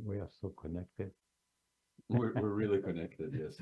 We are so connected. We're really connected, yes.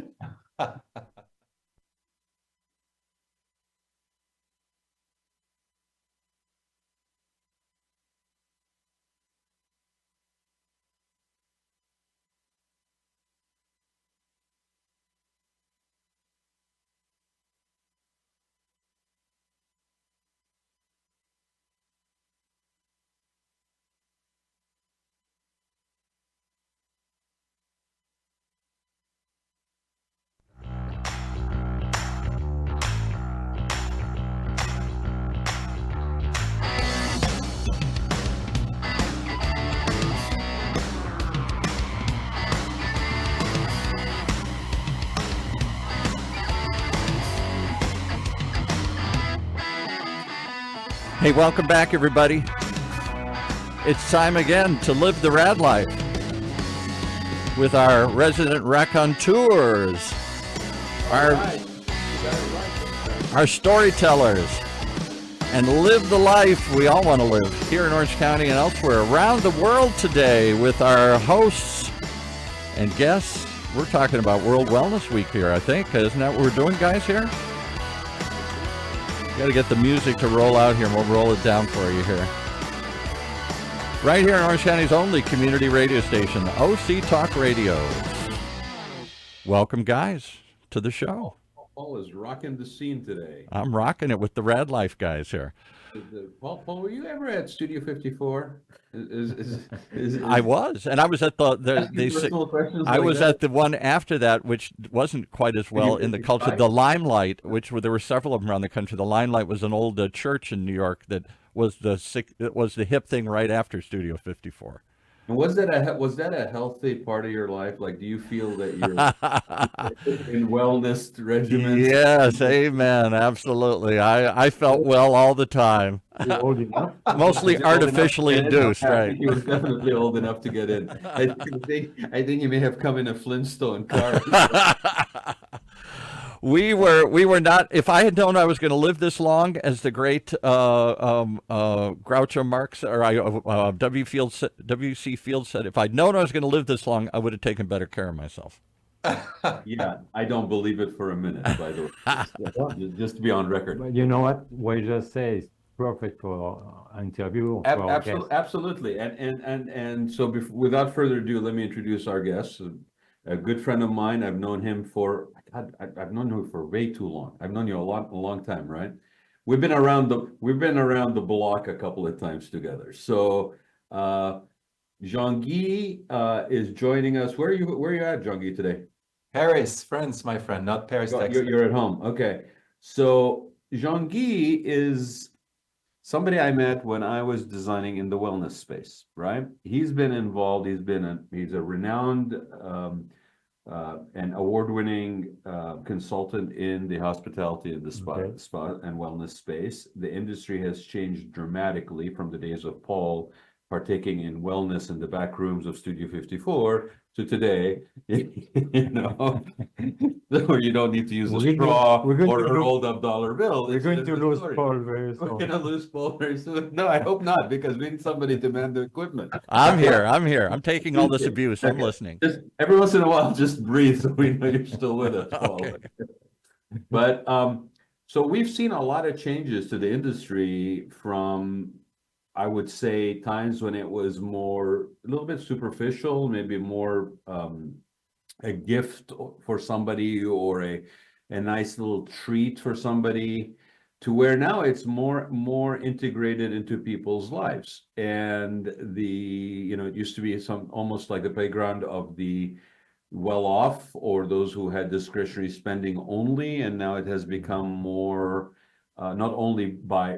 Hey, welcome back, everybody. It's time again to live the Rad life with our resident raconteurs, our storytellers, and live the life we all want to live here in Orange County and elsewhere around the world today with our hosts and guests. We're talking about World Wellness Week here, I think. Isn't that what we're doing, guys, here? Got to get the music to roll out here, and we'll roll it down for you here. Right here in Orange County's only community radio station, OC Talk Radio. Welcome, guys, to the show. Paul is rocking the scene today. I'm rocking it with the Rad Life guys here. Paul, were you ever at Studio 54? I was, and I was at I was at the one after that, which wasn't quite as well in the culture. The Limelight, there were several of them around the country. The Limelight was an old church in New York that was the hip thing right after Studio 54. And was that a healthy part of your life? Like, do you feel that you're in wellness regimen? Yes, amen. Absolutely. I felt well all the time. You're old enough. Mostly artificially induced, right? He was definitely old enough to get in. I think he may have come in a Flintstone car. We were not. If I had known I was going to live this long, as the great Groucho Marx or W.C. Fields said, if I'd known I was going to live this long, I would have taken better care of myself. Yeah, I don't believe it for a minute, by the way. Just to be on record. But you know what you just say is perfect for interview. For our guests. Absolutely. And so without further ado, let me introduce our guest. A good friend of mine. I've known him for way too long. I've known you a long time, right? We've been around the block a couple of times together. So Jean-Guy is joining us. Where are you at, Jean-Guy, today? Paris, France, my friend, not Paris, Texas. You're at home. Okay. So Jean-Guy is somebody I met when I was designing in the wellness space, right? He's been involved. He's a renowned and award-winning consultant in the hospitality and the spa and wellness space. The industry has changed dramatically from the days of Paul partaking in wellness in the back rooms of Studio 54 to today, where you don't need to use a straw or a rolled up dollar bill. We're going to lose Paul very soon. We're going to lose Paul very soon. No, I hope not, because we need somebody to man the equipment. I'm here. I'm taking all this abuse. I'm listening. Just every once in a while, just breathe so we know you're still with us, Paul. Okay. But so we've seen a lot of changes to the industry from, I would say, times when it was a little bit superficial, maybe more a gift for somebody or a nice little treat for somebody, to where now it's more integrated into people's lives. And it used to be almost like the playground of the well-off or those who had discretionary spending only, and now it has become more not only by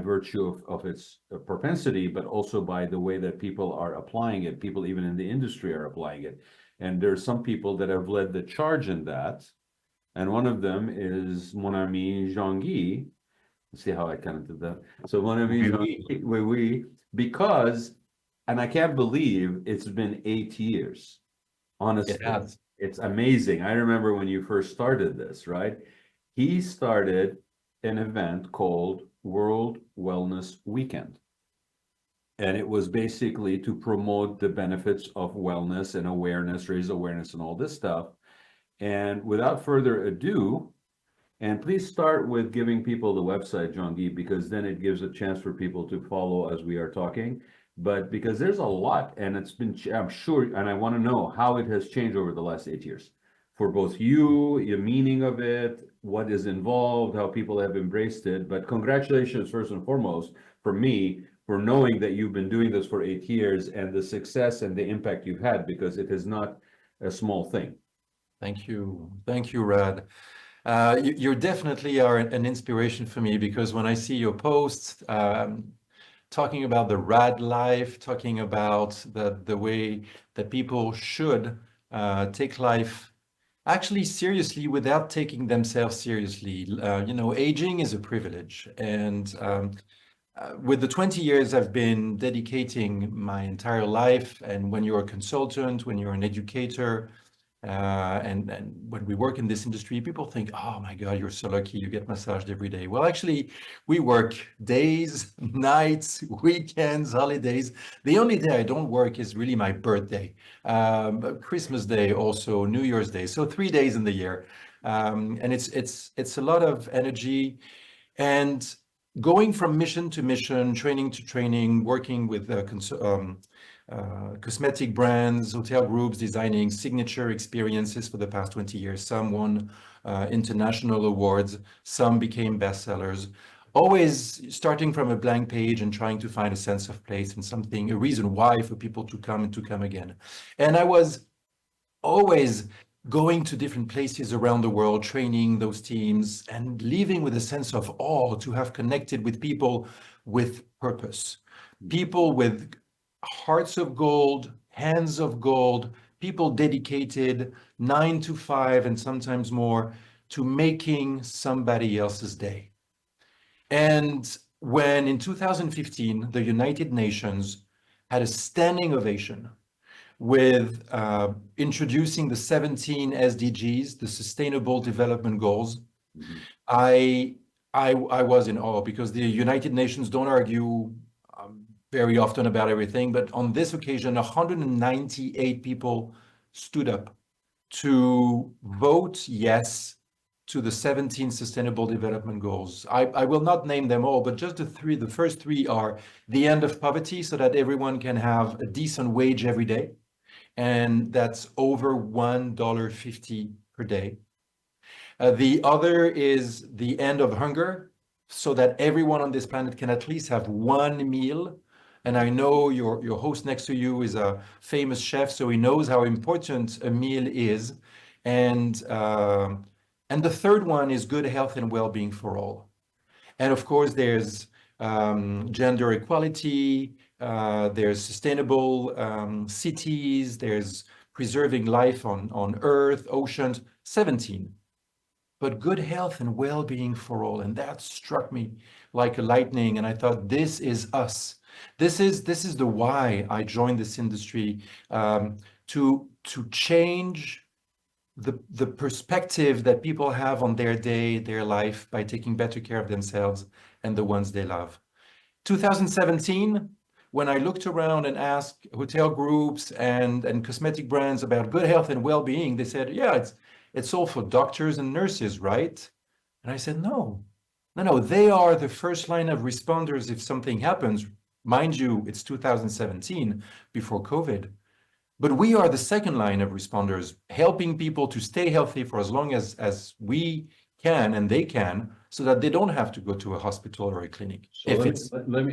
virtue of its propensity, but also by the way that people are applying it. People even in the industry are applying it. And there's some people that have led the charge in that. And one of them is mon ami Jean-Guy. Let's see how I kind of did that. So mon ami Jean-Guy, because, and I can't believe it's been 8 years. Honestly, it's amazing. I remember when you first started this, right? He started an event called World Wellness Weekend. And it was basically to promote the benefits of wellness and awareness, raise awareness and all this stuff. And without further ado, and please start with giving people the website, Jean-Guy, because then it gives a chance for people to follow as we are talking. But because there's a lot, and it's been, I'm sure, and I want to know how it has changed over the last 8 years for both you, your meaning of it, what is involved, how people have embraced it. But congratulations, first and foremost, for me, for knowing that you've been doing this for 8 years and the success and the impact you've had, because it is not a small thing. Thank you. Thank you, Raad. You definitely are an inspiration for me, because when I see your posts talking about the Raad life, talking about the way that people should take life actually seriously without taking themselves seriously. Aging is a privilege. And with the 20 years I've been dedicating my entire life, and when you're a consultant, when you're an educator, and when we work in this industry, people think, oh my God, you're so lucky, you get massaged every day. Well, actually, we work days, nights, weekends, holidays. The only day I don't work is really my birthday, Christmas Day, also New Year's Day. So 3 days in the year. And it's a lot of energy, and going from mission to mission, training to training, working with cosmetic brands, hotel groups, designing signature experiences for the past 20 years. Some won international awards, some became bestsellers, always starting from a blank page and trying to find a sense of place and something, a reason why for people to come and to come again. And I was always going to different places around the world, training those teams and leaving with a sense of awe to have connected with people with purpose, people with hearts of gold, hands of gold, people dedicated 9 to 5 and sometimes more to making somebody else's day. And when in 2015, the United Nations had a standing ovation with introducing the 17 SDGs, the Sustainable Development Goals, I was in awe, because the United Nations don't argue very often about everything, but on this occasion, 198 people stood up to vote yes to the 17 Sustainable Development Goals. I will not name them all, but just the first three are the end of poverty, so that everyone can have a decent wage every day, and that's over $1.50 per day. The other is the end of hunger, so that everyone on this planet can at least have one meal. And I know your host next to you is a famous chef, so he knows how important a meal is. And the third one is good health and well-being for all. And of course, there's gender equality, there's sustainable cities, there's preserving life on Earth, oceans, 17. But good health and well-being for all. And that struck me like a lightning. And I thought, this is us. This is the why I joined this industry, to change the perspective that people have on their day, their life, by taking better care of themselves and the ones they love. 2017, when I looked around and asked hotel groups and cosmetic brands about good health and well-being, they said, yeah, it's all for doctors and nurses, right? And I said, no, they are the first line of responders if something happens. Mind you, it's 2017, before COVID. But we are the second line of responders, helping people to stay healthy for as long as we can and they can, so that they don't have to go to a hospital or a clinic. So let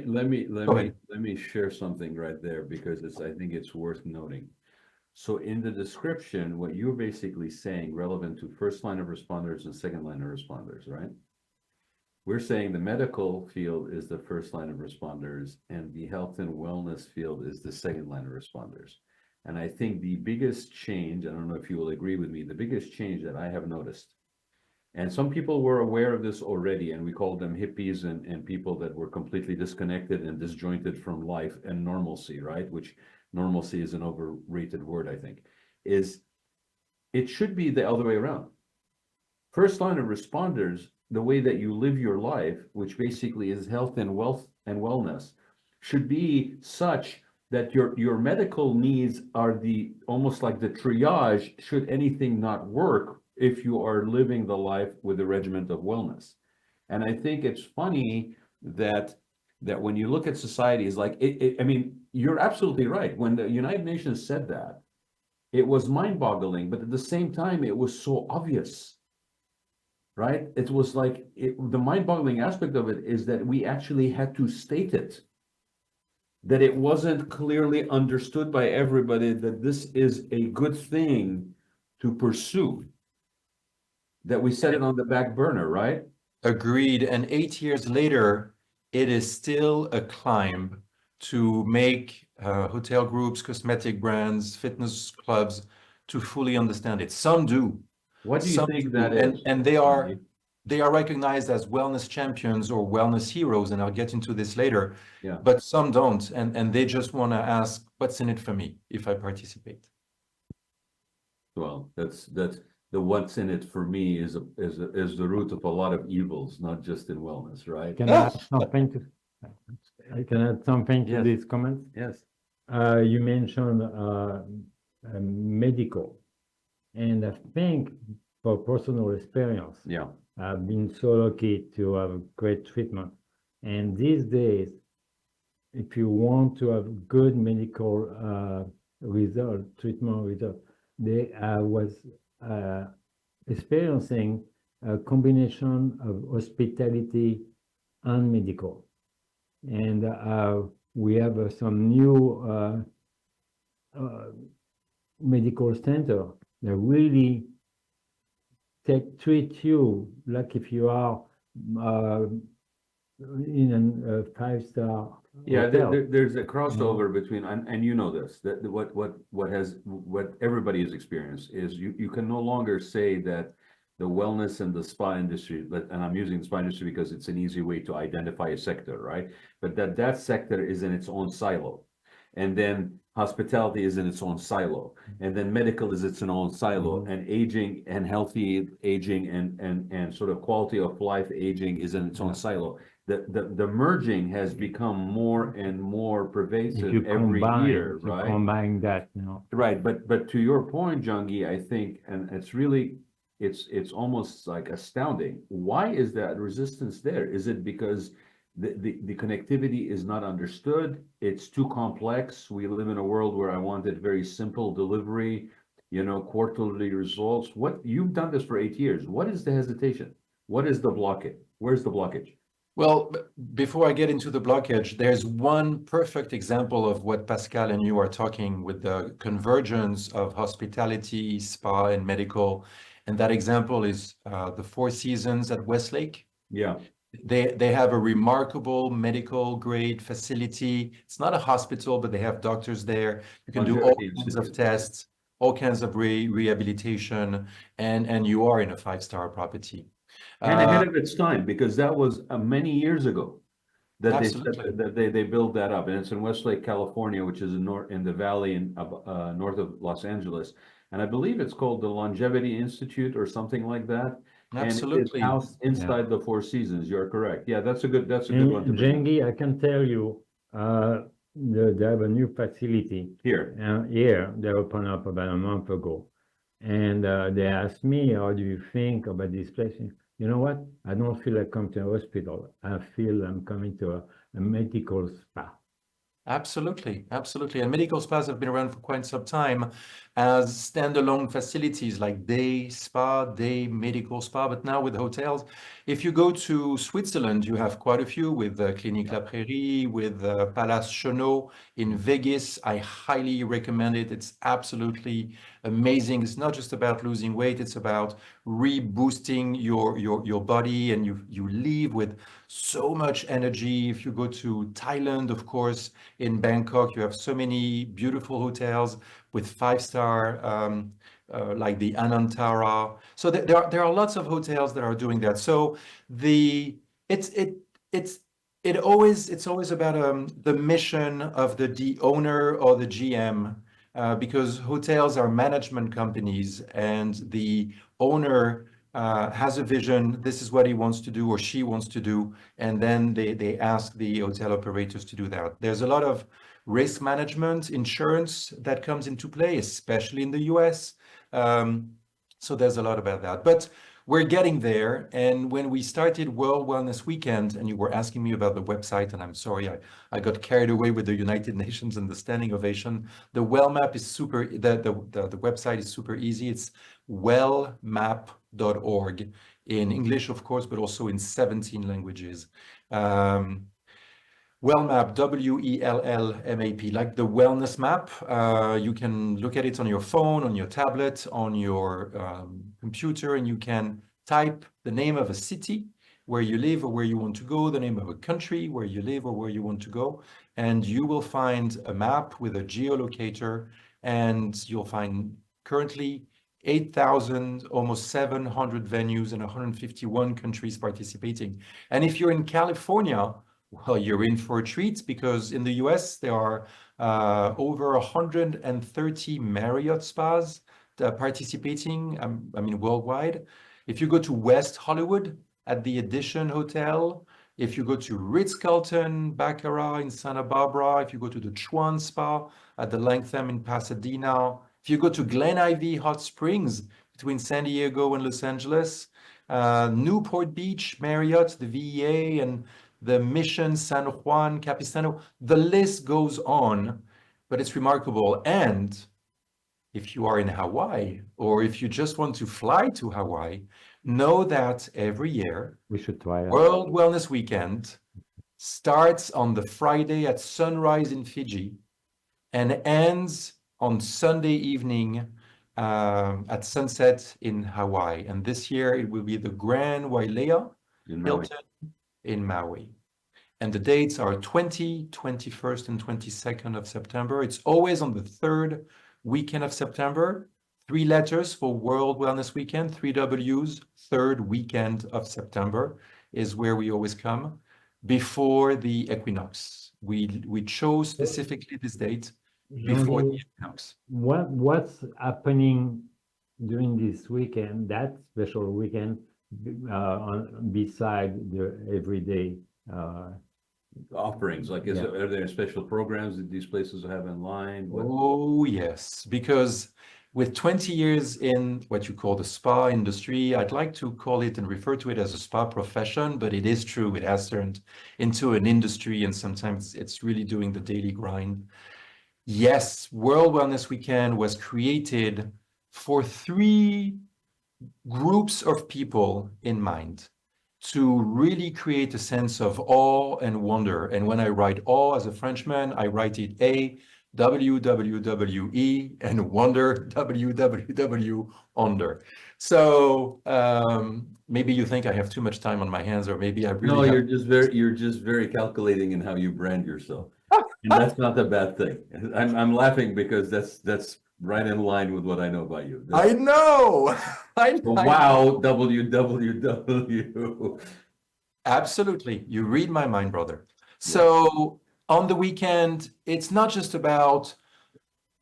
me share something right there, because I think it's worth noting. So in the description, what you're basically saying, relevant to first line of responders and second line of responders, right? We're saying the medical field is the first line of responders, and the health and wellness field is the second line of responders. And I think the biggest change, I don't know if you will agree with me, the biggest change that I have noticed, and some people were aware of this already, and we called them hippies and people that were completely disconnected and disjointed from life and normalcy, right? Which normalcy is an overrated word, I think, is it should be the other way around. First line of responders, the way that you live your life, which basically is health and wealth and wellness, should be such that your medical needs are almost like the triage should anything not work if you are living the life with a regimen of wellness. And I think it's funny that when you look at societies like I mean, you're absolutely right. When the United Nations said that, it was mind-boggling, but at the same time, it was so obvious, right? It was like the mind-boggling aspect of it is that we actually had to state it, that it wasn't clearly understood by everybody that this is a good thing to pursue, that we set it on the back burner, right? Agreed. And 8 years later, it is still a climb to make hotel groups, cosmetic brands, fitness clubs to fully understand it. Some do. What do you Some think do. that is? And they are recognized as wellness champions or wellness heroes, and I'll get into this later. Yeah. But some don't, and they just want to ask, what's in it for me if I participate? Well, that's the what's in it for me is the root of a lot of evils, not just in wellness, right? Can I add something to Yes. these comments? Yes. You mentioned medical, and I think for personal experience, Yeah. I've been so lucky to have great treatment. And these days, if you want to have good medical treatment result, I was experiencing a combination of hospitality and medical. And we have some new medical center that really treat you like if you are in a 5-star Yeah, hotel. there's a crossover between, and you know this, that what everybody has experienced is you can no longer say that the wellness and the spa industry, and I'm using the spa industry because it's an easy way to identify a sector, right? But that sector is in its own silo. And then hospitality is in its own silo. And then medical is its own silo. And aging and healthy aging and sort of quality of life aging is in its own silo. The merging has become more and more pervasive every year, right? Combine that, you know. Right, but to your point, Jungi, I think, and it's really, it's almost like astounding. Why is that resistance there? Is it because the connectivity is not understood? It's too complex. We live in a world where I wanted very simple delivery, quarterly results. You've done this for 8 years. What is the hesitation? What is the blockage? Where's the blockage? Well, before I get into the blockage, there's one perfect example of what Pascal and you are talking with the convergence of hospitality, spa, and medical. And that example is the Four Seasons at Westlake. Yeah. They have a remarkable medical grade facility. It's not a hospital, but they have doctors there. You can do all kinds of tests, all kinds of rehabilitation, and you are in a 5-star property. And ahead of its time, because that was many years ago that they built that up, and it's in Westlake, California, which is in the valley north of Los Angeles, and I believe it's called the Longevity Institute or something like that. Absolutely. And it's housed inside the Four Seasons. You're correct. Yeah, that's a good one to bring. Jengi, I can tell you, they have a new facility Here. They opened up about a month ago, and they asked me, "How do you think about this place?" You know what? I don't feel like coming to a hospital. I feel I'm coming to a medical spa. Absolutely, absolutely. And medical spas have been around for quite some time as standalone facilities like day spa, day medical spa. But now with hotels, if you go to Switzerland, you have quite a few with Clinique La Prairie, with Palace Chenot in Vegas. I highly recommend it. It's absolutely amazing. It's not just about losing weight. It's about reboosting your body, and you leave with so much energy. If you go to Thailand, of course, in Bangkok, you have so many beautiful hotels with 5-star, like the Anantara. So there are lots of hotels that are doing that. So it's always about the mission of the owner or the GM, because hotels are management companies, and the owner has a vision, this is what he wants to do or she wants to do, and then they ask the hotel operators to do that. There's a lot of risk management, insurance that comes into play, especially in the US. So there's a lot about that. But we're getting there. And when we started World Wellness Weekend, and you were asking me about the website, and I'm sorry, I got carried away with the United Nations and the standing ovation. The Well Map is super, the website is super easy. It's wellmap.org in English, of course, but also in 17 languages. Wellmap, W-E-L-L-M-A-P, like the wellness map. You can look at it on your phone, on your tablet, on your computer, and you can type the name of a city where you live or where you want to go, the name of a country where you live or where you want to go, and you will find a map with a geolocator, and you'll find currently 8,000, almost 700 venues in 151 countries participating. And if you're in California, well, you're in for a treat, because in the US, there are over 130 Marriott spas participating, I mean, worldwide. If you go to West Hollywood at the Edition Hotel, if you go to Ritz-Carlton, Baccarat in Santa Barbara, if you go to the Chuan Spa at the Langham in Pasadena, if you go to Glen Ivy Hot Springs between San Diego and Los Angeles, Newport Beach, Marriott, the VEA, and the Mission San Juan Capistrano, the list goes on, but it's remarkable. And if you are in Hawaii, or if you just want to fly to Hawaii, know that every year, we should try it. World Wellness Weekend starts on the Friday at sunrise in Fiji and ends on Sunday evening at sunset in Hawaii. And this year it will be the Grand Wailea Hilton in Maui. And the dates are 20, 21st, and 22nd of September. It's always on the third weekend of September. 3 letters for World Wellness Weekend, 3 W's, third weekend of September is where we always come before the equinox. We chose specifically this date before the equinox. What's happening during this weekend, that special weekend, beside the everyday offerings? Like, are there special programs that these places have in line? Oh, yes, because with 20 years in what you call the spa industry, I'd like to call it and refer to it as a spa profession, but it is true, it has turned into an industry, and sometimes it's really doing the daily grind. Yes, World Wellness Weekend was created for 3 groups of people in mind, to really create a sense of awe and wonder. And when I write awe as a Frenchman, I write it A-W-W-W-E, and wonder, W-W-W, under. So maybe you think I have too much time on my hands, or maybe I really No, you're just very calculating in how you brand yourself. And that's not a bad thing. I'm laughing because that's right in line with what I know about you. I know. Wow, WWW. Absolutely. You read my mind, brother. So on the weekend, it's not just about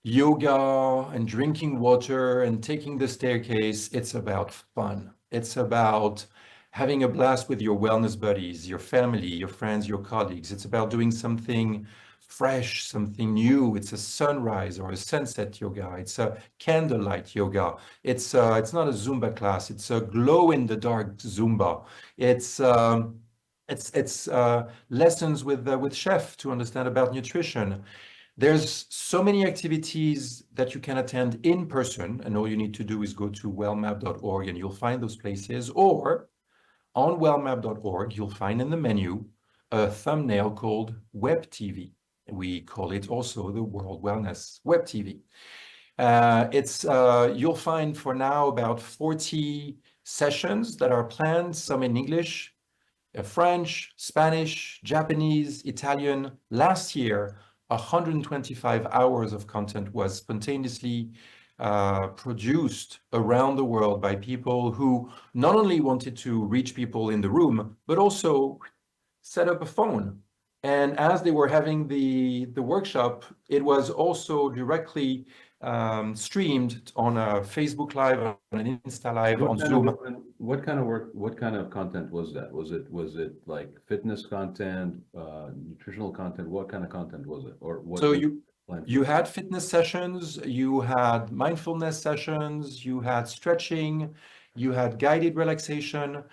yoga and drinking water and taking the staircase. It's about fun. It's about having a blast with your wellness buddies, your family, your friends, your colleagues. It's about doing something fresh, something new. It's a sunrise or a sunset yoga. It's a candlelight yoga. It's not a Zumba class. It's a glow in the dark Zumba. It's lessons with chef to understand about nutrition. There's so many activities that you can attend in person, and all you need to do is go to wellmap.org and you'll find those places, or on wellmap.org, you'll find in the menu a thumbnail called Web TV. We call it also the World Wellness Web TV. You'll find for now about 40 sessions that are planned, some in English, French, Spanish, Japanese, Italian. Last year, 125 hours of content was spontaneously produced around the world by people who not only wanted to reach people in the room, but also set up a phone. And as they were having the workshop, it was also directly streamed on a Facebook Live, on an Insta Live, on Zoom. What kind of work, what kind of content was that? Was it like fitness content, nutritional content? What kind of content was it? Or what? So you had fitness sessions, you had mindfulness sessions, you had stretching, you had guided relaxation.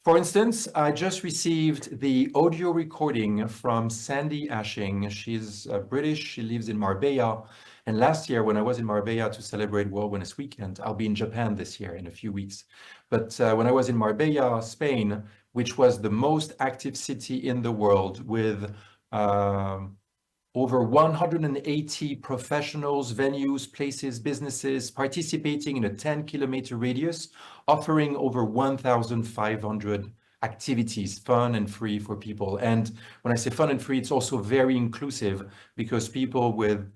For instance, I just received the audio recording from Sandy Ashing. She's British, she lives in Marbella. And last year, when I was in Marbella to celebrate World Wellness Weekend, I'll be in Japan this year in a few weeks. But when I was in Marbella, Spain, which was the most active city in the world with over 180 professionals, venues, places, businesses participating in a 10-kilometer radius, offering over 1,500 activities, fun and free for people. And when I say fun and free, it's also very inclusive because people with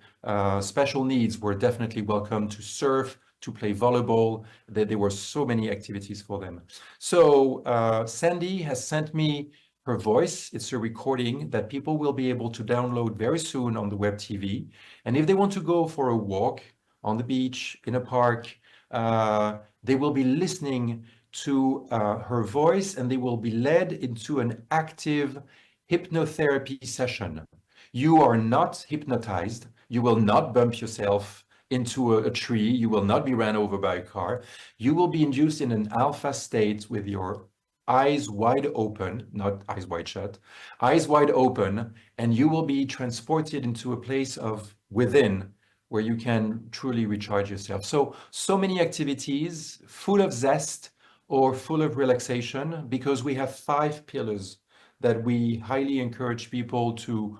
special needs were definitely welcome to surf, to play volleyball. There were so many activities for them. So Sandy has sent me her voice. It's a recording that people will be able to download very soon on the web TV. And if they want to go for a walk on the beach, in a park, they will be listening to her voice and they will be led into an active hypnotherapy session. You are not hypnotized. You will not bump yourself into a tree. You will not be ran over by a car. You will be induced in an alpha state with your eyes wide open, not eyes wide shut, eyes wide open, and you will be transported into a place of within where you can truly recharge yourself. So many activities full of zest or full of relaxation, because we have 5 pillars that we highly encourage people to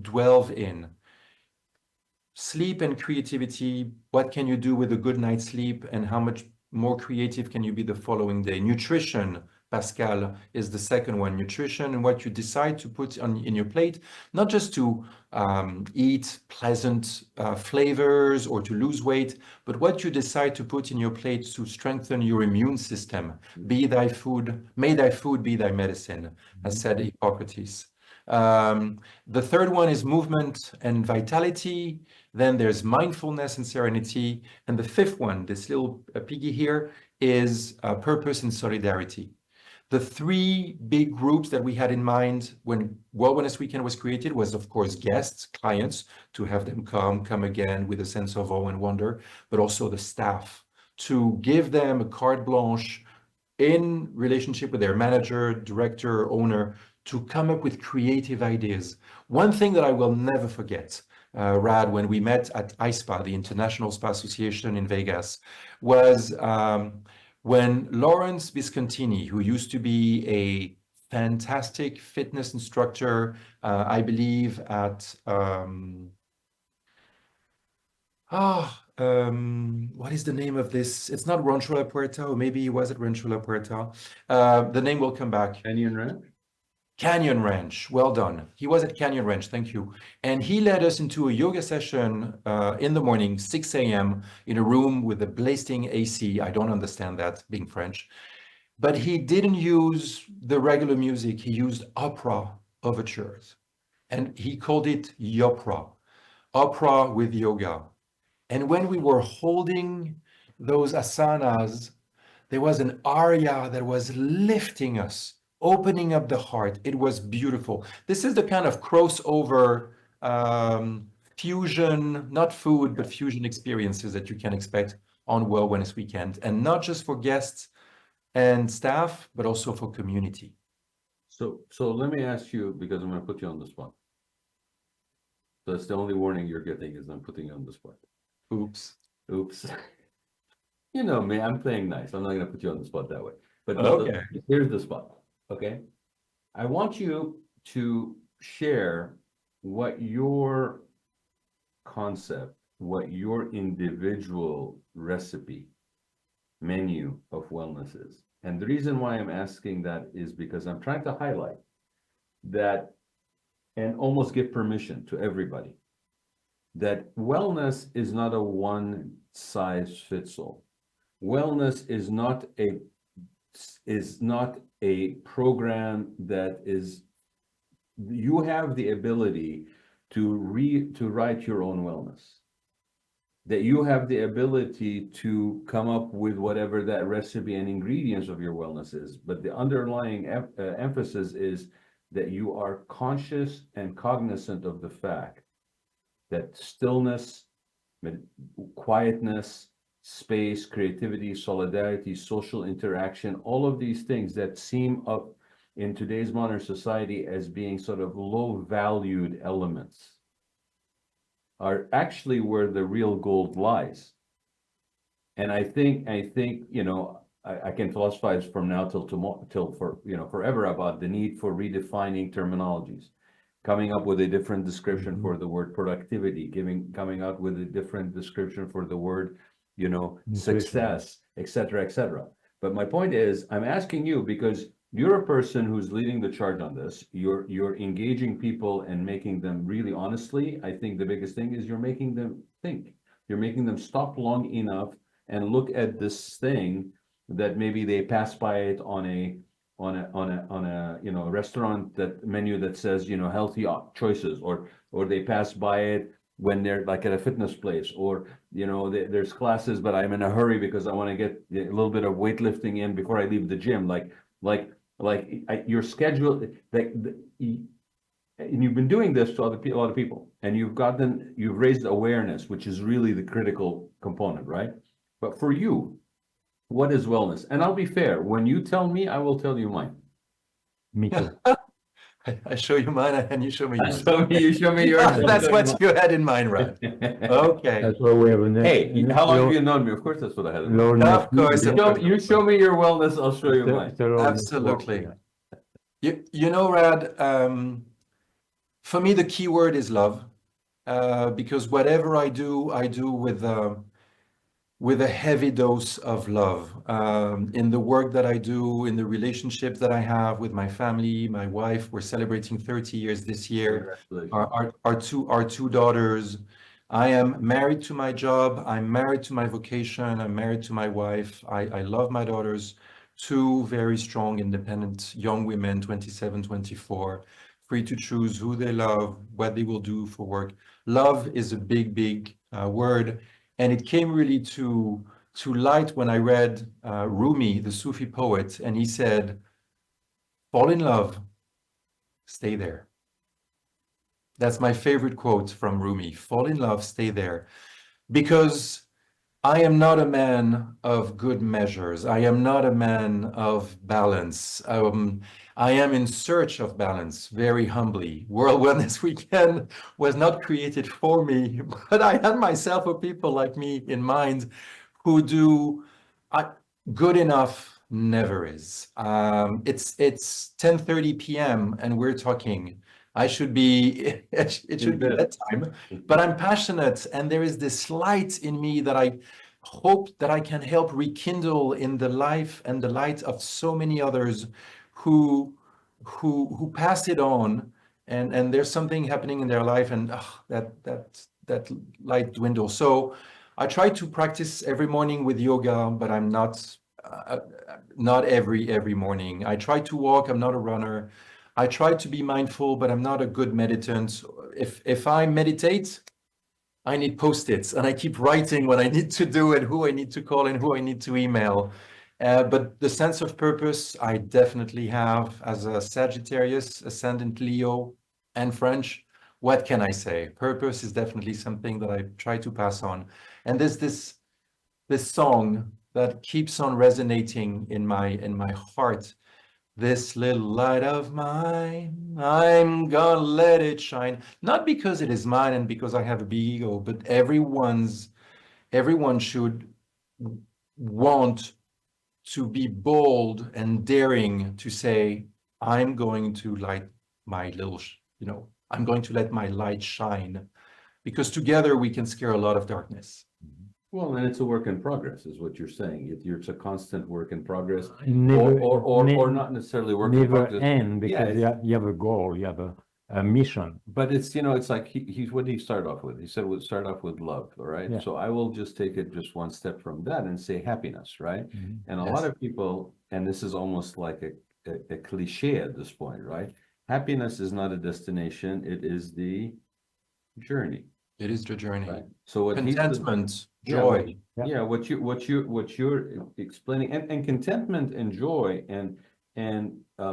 dwell in. Sleep and creativity. What can you do with a good night's sleep, and how much more creative can you be the following day? Nutrition, Pascal, is the second one. Nutrition and what you decide to put in your plate, not just to eat pleasant flavors or to lose weight, but what you decide to put in your plate to strengthen your immune system. Be thy food, may thy food be thy medicine, as said Hippocrates. The third one is movement and vitality. Then there's mindfulness and serenity. And the fifth one, this little piggy here, is purpose and solidarity. The 3 big groups that we had in mind when World Wellness Weekend was created was, of course, guests, clients, to have them come again with a sense of awe and wonder, but also the staff, to give them a carte blanche in relationship with their manager, director, owner, to come up with creative ideas. One thing that I will never forget, Raad, when we met at ISPA, the International Spa Association in Vegas, was when Lawrence Viscontini, who used to be a fantastic fitness instructor, I believe at, what is the name of this? It's not Rancho La Puerta, or maybe it was at Rancho La Puerta. The name will come back. Canyon Ranch? Canyon Ranch, well done. He was at Canyon Ranch, thank you. And he led us into a yoga session in the morning, 6 a.m. in a room with a blasting AC. I don't understand that, being French. But he didn't use the regular music. He used opera overtures. And he called it Yopra, opera with yoga. And when we were holding those asanas, there was an aria that was lifting us, opening up the heart. It was beautiful. This is the kind of crossover fusion, not food, but fusion experiences that you can expect on World Wellness Weekend. And not just for guests and staff, but also for community. So let me ask you, because I'm going to put you on the spot. That's the only warning you're getting, is I'm putting you on the spot. Oops. You know me, I'm playing nice. I'm not going to put you on the spot that way. But okay. Here's the spot. Okay. I want you to share what your concept, what your individual recipe menu of wellness is. And the reason why I'm asking that is because I'm trying to highlight that and almost give permission to everybody that wellness is not a one-size-fits-all. Wellness is not a program that is, you have the ability to write your own wellness. that you have the ability to come up with whatever that recipe and ingredients of your wellness is. But the underlying emphasis is that you are conscious and cognizant of the fact that stillness, quietness, space, creativity, solidarity, social interaction, all of these things that seem up in today's modern society as being sort of low valued elements are actually where the real gold lies. And I think, you know, I can philosophize from now till tomorrow, forever about the need for redefining terminologies, coming up with a different description for the word productivity, coming out with a different description for the word, you know, success, et cetera. But my point is, I'm asking you because you're a person who's leading the charge on this. You're engaging people and making them really honestly. I think the biggest thing is you're making them think. You're making them stop long enough and look at this thing that maybe they pass by it on a you know, restaurant that menu that says, you know, healthy choices, or they pass by it when they're like at a fitness place, or you know, there's classes, but I'm in a hurry because I want to get a little bit of weightlifting in before I leave the gym. Your schedule, and you've been doing this to a lot of people, and you've raised awareness, which is really the critical component, right? But for you, what is wellness? And I'll be fair, when you tell me, I will tell you mine. Me too. I show you mine and you show me yours. You show me yours. That's what you had in mind, Rad. Okay. That's why we have a Hey, how long have you known me? Of course, that's what I had in mind. Lord, Of course. You show me your wellness, I'll show you mine. Absolutely. You know, Rad, for me, the key word is love, because whatever I do with a heavy dose of love, in the work that I do, in the relationships that I have with my family, my wife. We're celebrating 30 years this year. Our two daughters. I am married to my job. I'm married to my vocation. I'm married to my wife. I love my daughters. Two very strong, independent young women, 27, 24, free to choose who they love, what they will do for work. Love is a big word. And it came really to light when I read Rumi, the Sufi poet, and he said, fall in love, stay there. That's my favorite quote from Rumi, fall in love, stay there. Because I am not a man of good measures. I am not a man of balance. I am in search of balance, very humbly. World Wellness Weekend was not created for me, but I had myself or people like me in mind who do good enough never is. It's 10:30 p.m. and we're talking. It should be bedtime, but I'm passionate, and there is this light in me that I hope that I can help rekindle in the life and the light of so many others who pass it on, and there's something happening in their life, and that light dwindles. So I try to practice every morning with yoga, but I'm not every morning. I try to walk. I'm not a runner. I try to be mindful, but I'm not a good meditant. If I meditate, I need Post-its, and I keep writing what I need to do and who I need to call and who I need to email. But the sense of purpose, I definitely have as a Sagittarius, Ascendant Leo, and French. What can I say? Purpose is definitely something that I try to pass on. And there's this song that keeps on resonating in my heart. This little light of mine, I'm gonna let it shine. Not because it is mine and because I have a big ego, but everyone should want to be bold and daring to say, I'm going to light my little, I'm going to let my light shine, because together we can scare a lot of darkness. Well, and it's a work in progress, is what you're saying. It's a constant work in progress, Never, or not necessarily work in never progress. end, because you have a goal, you have a mission. But it's, it's like what did he start off with? He said we'll start off with love, all right? Yeah. So I will just take it just one step from that and say happiness, right? Mhm. And a lot of people, and this is almost like a cliche at this point, right? Happiness is not a destination, it is the journey. It is the journey. right? So what he's Contentment, Yeah, joy. yeah, what you're explaining, and contentment and joy and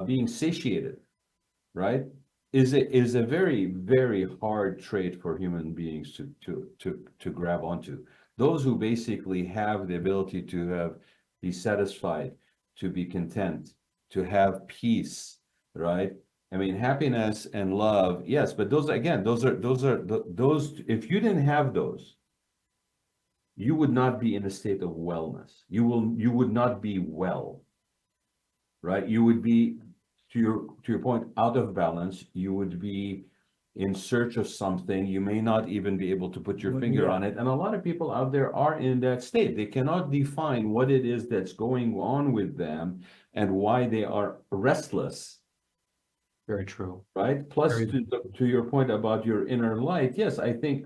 being satiated, right? Is a very, very hard trait for human beings to grab onto. Those who basically have the ability to be satisfied, to be content, to have peace, right? I mean, happiness and love, yes, but those, again, those, if you didn't have those, you would not be in a state of wellness. You would not be well, right? You would be, to your point, out of balance. You would be in search of something. You may not even be able to put your Well, finger yeah. on it. And a lot of people out there are in that state. They cannot define what it is that's going on with them and why they are restless. Very true. Right. Plus, Very- to your point about your inner light, yes, I think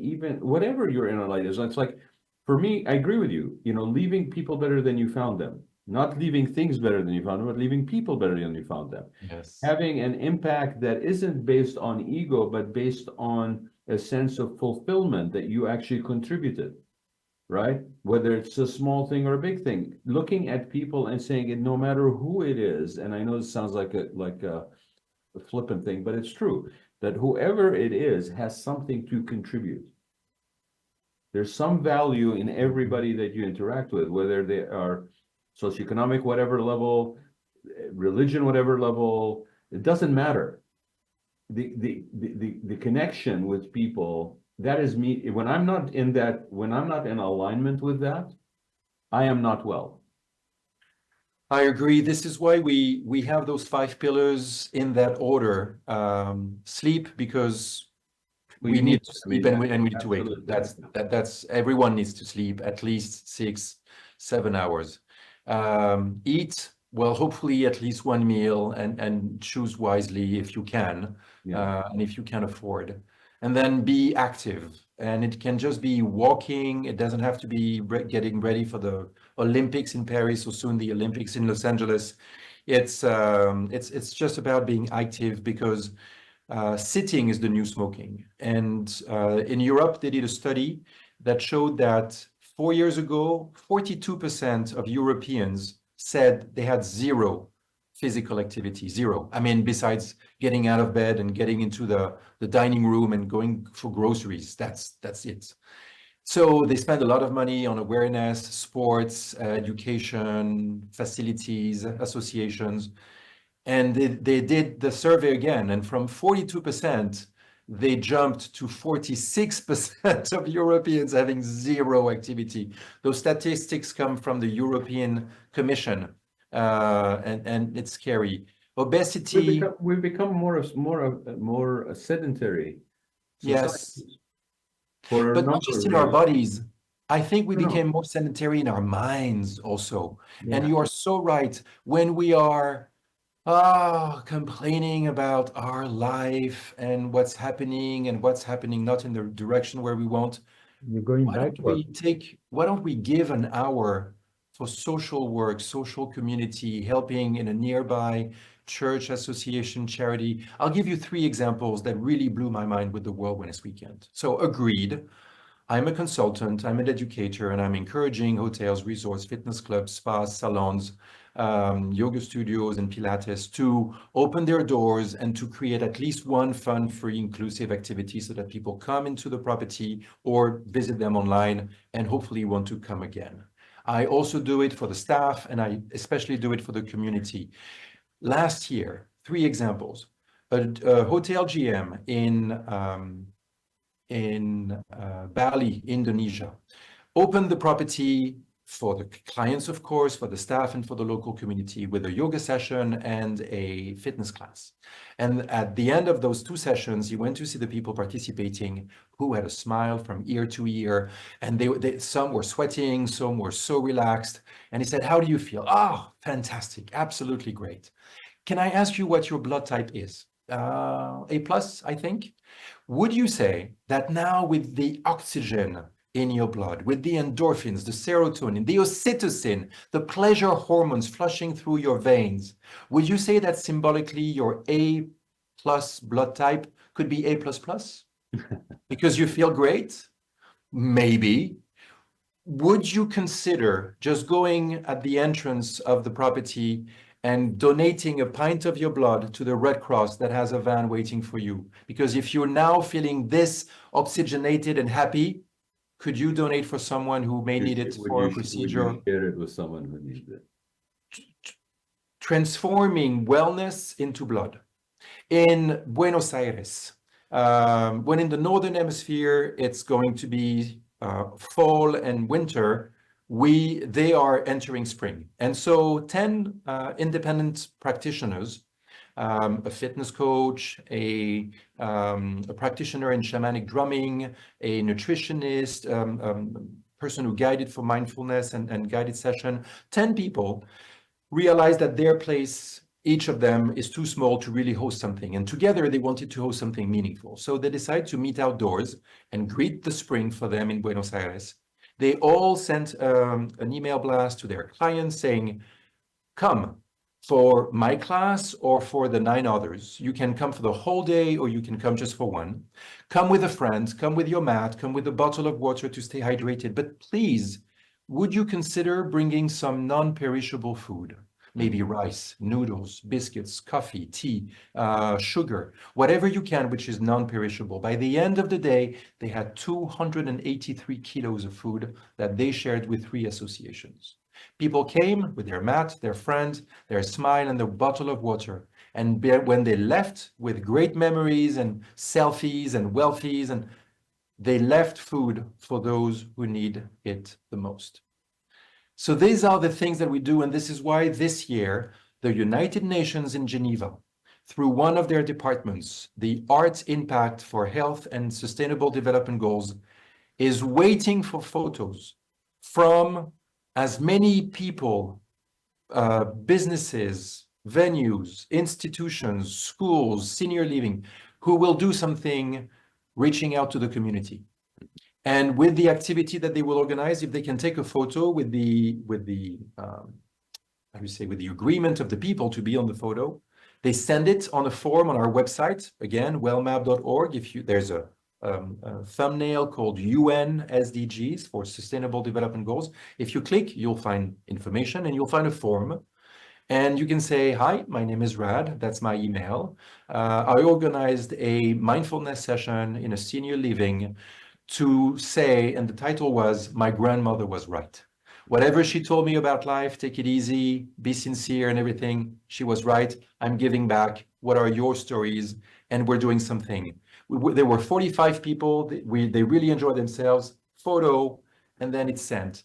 even whatever your inner light is, it's like, for me, I agree with you. You know, leaving people better than you found them, not leaving things better than you found them, but leaving people better than you found them. Yes. Having an impact that isn't based on ego, but based on a sense of fulfillment that you actually contributed. Right? Whether it's a small thing or a big thing, looking at people and saying it, no matter who it is, and I know it sounds like a flippant thing, but it's true that whoever it is has something to contribute. There's some value in everybody that you interact with, whether they are socioeconomic, whatever level, religion, whatever level, it doesn't matter. The connection with people, that is me. When I'm not in alignment with that, I am not well. I agree. This is why we have those 5 pillars in that order. Sleep, because we need to sleep, and we need to wake up. That's everyone needs to sleep at least 6-7 hours. Eat, well, hopefully at least one meal, and choose wisely if you can, and if you can afford. And then be active, and it can just be walking. It doesn't have to be getting ready for the Olympics in Paris, or soon the Olympics in Los Angeles. It's just about being active, because sitting is the new smoking. And in Europe, they did a study that showed that 4 years ago, 42% of Europeans said they had zero physical activity, zero. I mean, besides getting out of bed and getting into the dining room and going for groceries, that's it. So they spend a lot of money on awareness, sports, education, facilities, associations. And they did the survey again, and from 42%, they jumped to 46% of Europeans having zero activity. Those statistics come from the European Commission, and it's scary. Obesity. We've become more sedentary. Yes, for but not just in our bodies. I think we became more sedentary in our minds also. Yeah. And you are so right. When we are complaining about our life and what's happening not in the direction where we want, You're going backward. why don't we give an hour for social work, social community, helping in a nearby church, association, charity? I'll give you 3 examples that really blew my mind with the World Wellness Weekend. So agreed, I'm a consultant, I'm an educator, and I'm encouraging hotels, resorts, fitness clubs, spas, salons, yoga studios, and Pilates to open their doors and to create at least one fun, free, inclusive activity so that people come into the property or visit them online and hopefully want to come again. I also do it for the staff, and I especially do it for the community. Last year, 3 examples. A hotel GM in Bali, Indonesia, opened the property for the clients, of course, for the staff, and for the local community, with a yoga session and a fitness class. And at the end of those 2 sessions, he went to see the people participating, who had a smile from ear to ear, and some were sweating, some were so relaxed. And he said, "How do you feel?" "Oh, fantastic, absolutely great. Can I ask you what your blood type is?" A+, I think. Would you say that now, with the oxygen in your blood, with the endorphins, the serotonin, the oxytocin, the pleasure hormones flushing through your veins, would you say that symbolically your A+ blood type could be A++? because you feel great? Maybe. Would you consider just going at the entrance of the property and donating a pint of your blood to the Red Cross that has a van waiting for you? Because if you're now feeling this oxygenated and happy, could you donate for someone who may need it for a procedure? Would you share it with someone who needs it? Transforming wellness into blood. In Buenos Aires, when in the Northern Hemisphere, it's going to be fall and winter, they are entering spring. And so 10 independent practitioners, a fitness coach, a practitioner in shamanic drumming, a nutritionist, person who guided for mindfulness and guided session, 10 people realized that their place, each of them, is too small to really host something. And together they wanted to host something meaningful. So they decided to meet outdoors and greet the spring for them in Buenos Aires. They all sent an email blast to their clients saying, come for my class or for the 9 others. You can come for the whole day or you can come just for one. Come with a friend, come with your mat, come with a bottle of water to stay hydrated. But please, would you consider bringing some non-perishable food? Maybe rice, noodles, biscuits, coffee, tea, sugar, whatever you can, which is non-perishable. By the end of the day, they had 283 kilos of food that they shared with 3 associations. People came with their mat, their friend, their smile, and their bottle of water. And when they left with great memories and selfies and wealthies, and they left food for those who need it the most. So these are the things that we do, and this is why this year, the United Nations in Geneva, through one of their departments, the Arts Impact for Health and Sustainable Development Goals, is waiting for photos from as many people, businesses, venues, institutions, schools, senior living, who will do something reaching out to the community. And with the activity that they will organize, if they can take a photo with the agreement of the people to be on the photo, they send it on a form on our website, again, wellmap.org. There's a thumbnail called UN SDGs for Sustainable Development Goals. If you click, you'll find information and you'll find a form. And you can say, hi, my name is Raad. That's my email. I organized a mindfulness session in a senior living to say, and the title was, My Grandmother Was Right. Whatever she told me about life, take it easy, be sincere and everything, she was right. I'm giving back. What are your stories? And we're doing something. There were 45 people. They really enjoyed themselves. Photo, and then it's sent.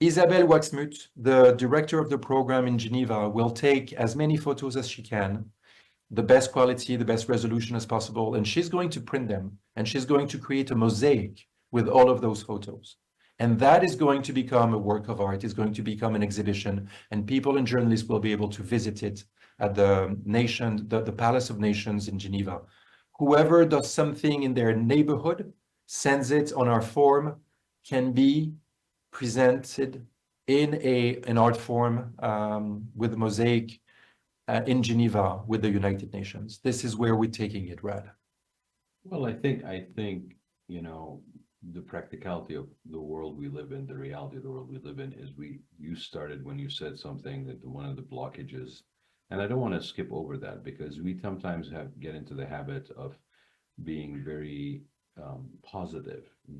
Isabelle Waxmuth, the director of the program in Geneva, will take as many photos as she can, the best quality, the best resolution as possible, and she's going to print them, and she's going to create a mosaic with all of those photos. And that is going to become a work of art, it's going to become an exhibition, and people and journalists will be able to visit it at the Palace of Nations in Geneva. Whoever does something in their neighborhood, sends it on our form, can be presented in an art form with a mosaic in Geneva with the United Nations. This is where we're taking it, Raad. Well, I think, you know, the practicality of the world we live in, the reality of the world we live in is you started when you said something that one of the blockages, and I don't want to skip over that because we sometimes get into the habit of being very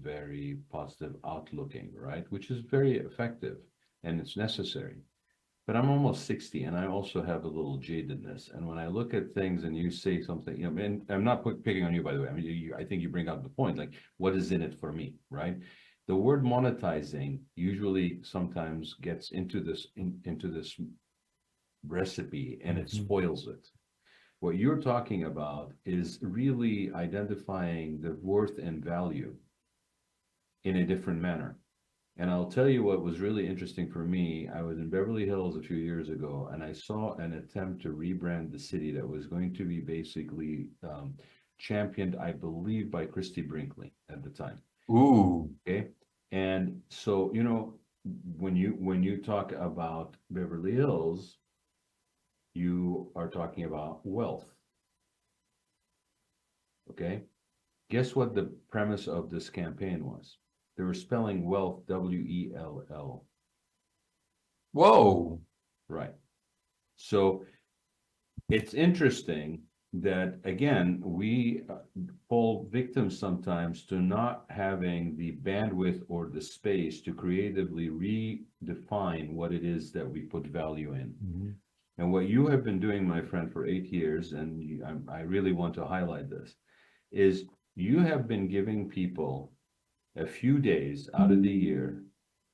very positive outlooking, right? Which is very effective and it's necessary. But I'm almost 60 and I also have a little jadedness. And when I look at things and you say something, you know, and I'm not picking on you, by the way. I mean, I think you bring out the point, like, what is in it for me, right? The word monetizing usually sometimes gets into this recipe and it spoils it. What you're talking about is really identifying the worth and value in a different manner. And I'll tell you what was really interesting for me. I was in Beverly Hills a few years ago, and I saw an attempt to rebrand the city that was going to be basically championed, I believe, by Christy Brinkley at the time. Ooh. Okay. And so, you know, when you talk about Beverly Hills, you are talking about wealth. Okay. Guess what the premise of this campaign was? They were spelling wealth, W-E-L-L. Whoa. Right. So it's interesting that, again, we fall victim sometimes to not having the bandwidth or the space to creatively redefine what it is that we put value in. Mhm. And what you have been doing, my friend, for 8 years, and I really want to highlight this, is you have been giving people a few days out of the year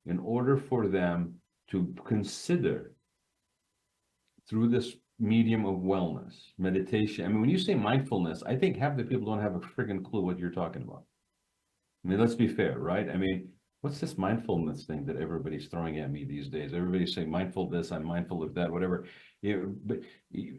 in order for them to consider through this medium of wellness, meditation. I mean, when you say mindfulness, I think half the people don't have a friggin' clue what you're talking about. I mean, let's be fair, right? I mean, what's this mindfulness thing that everybody's throwing at me these days? Everybody's saying mindful this, I'm mindful of that, whatever. But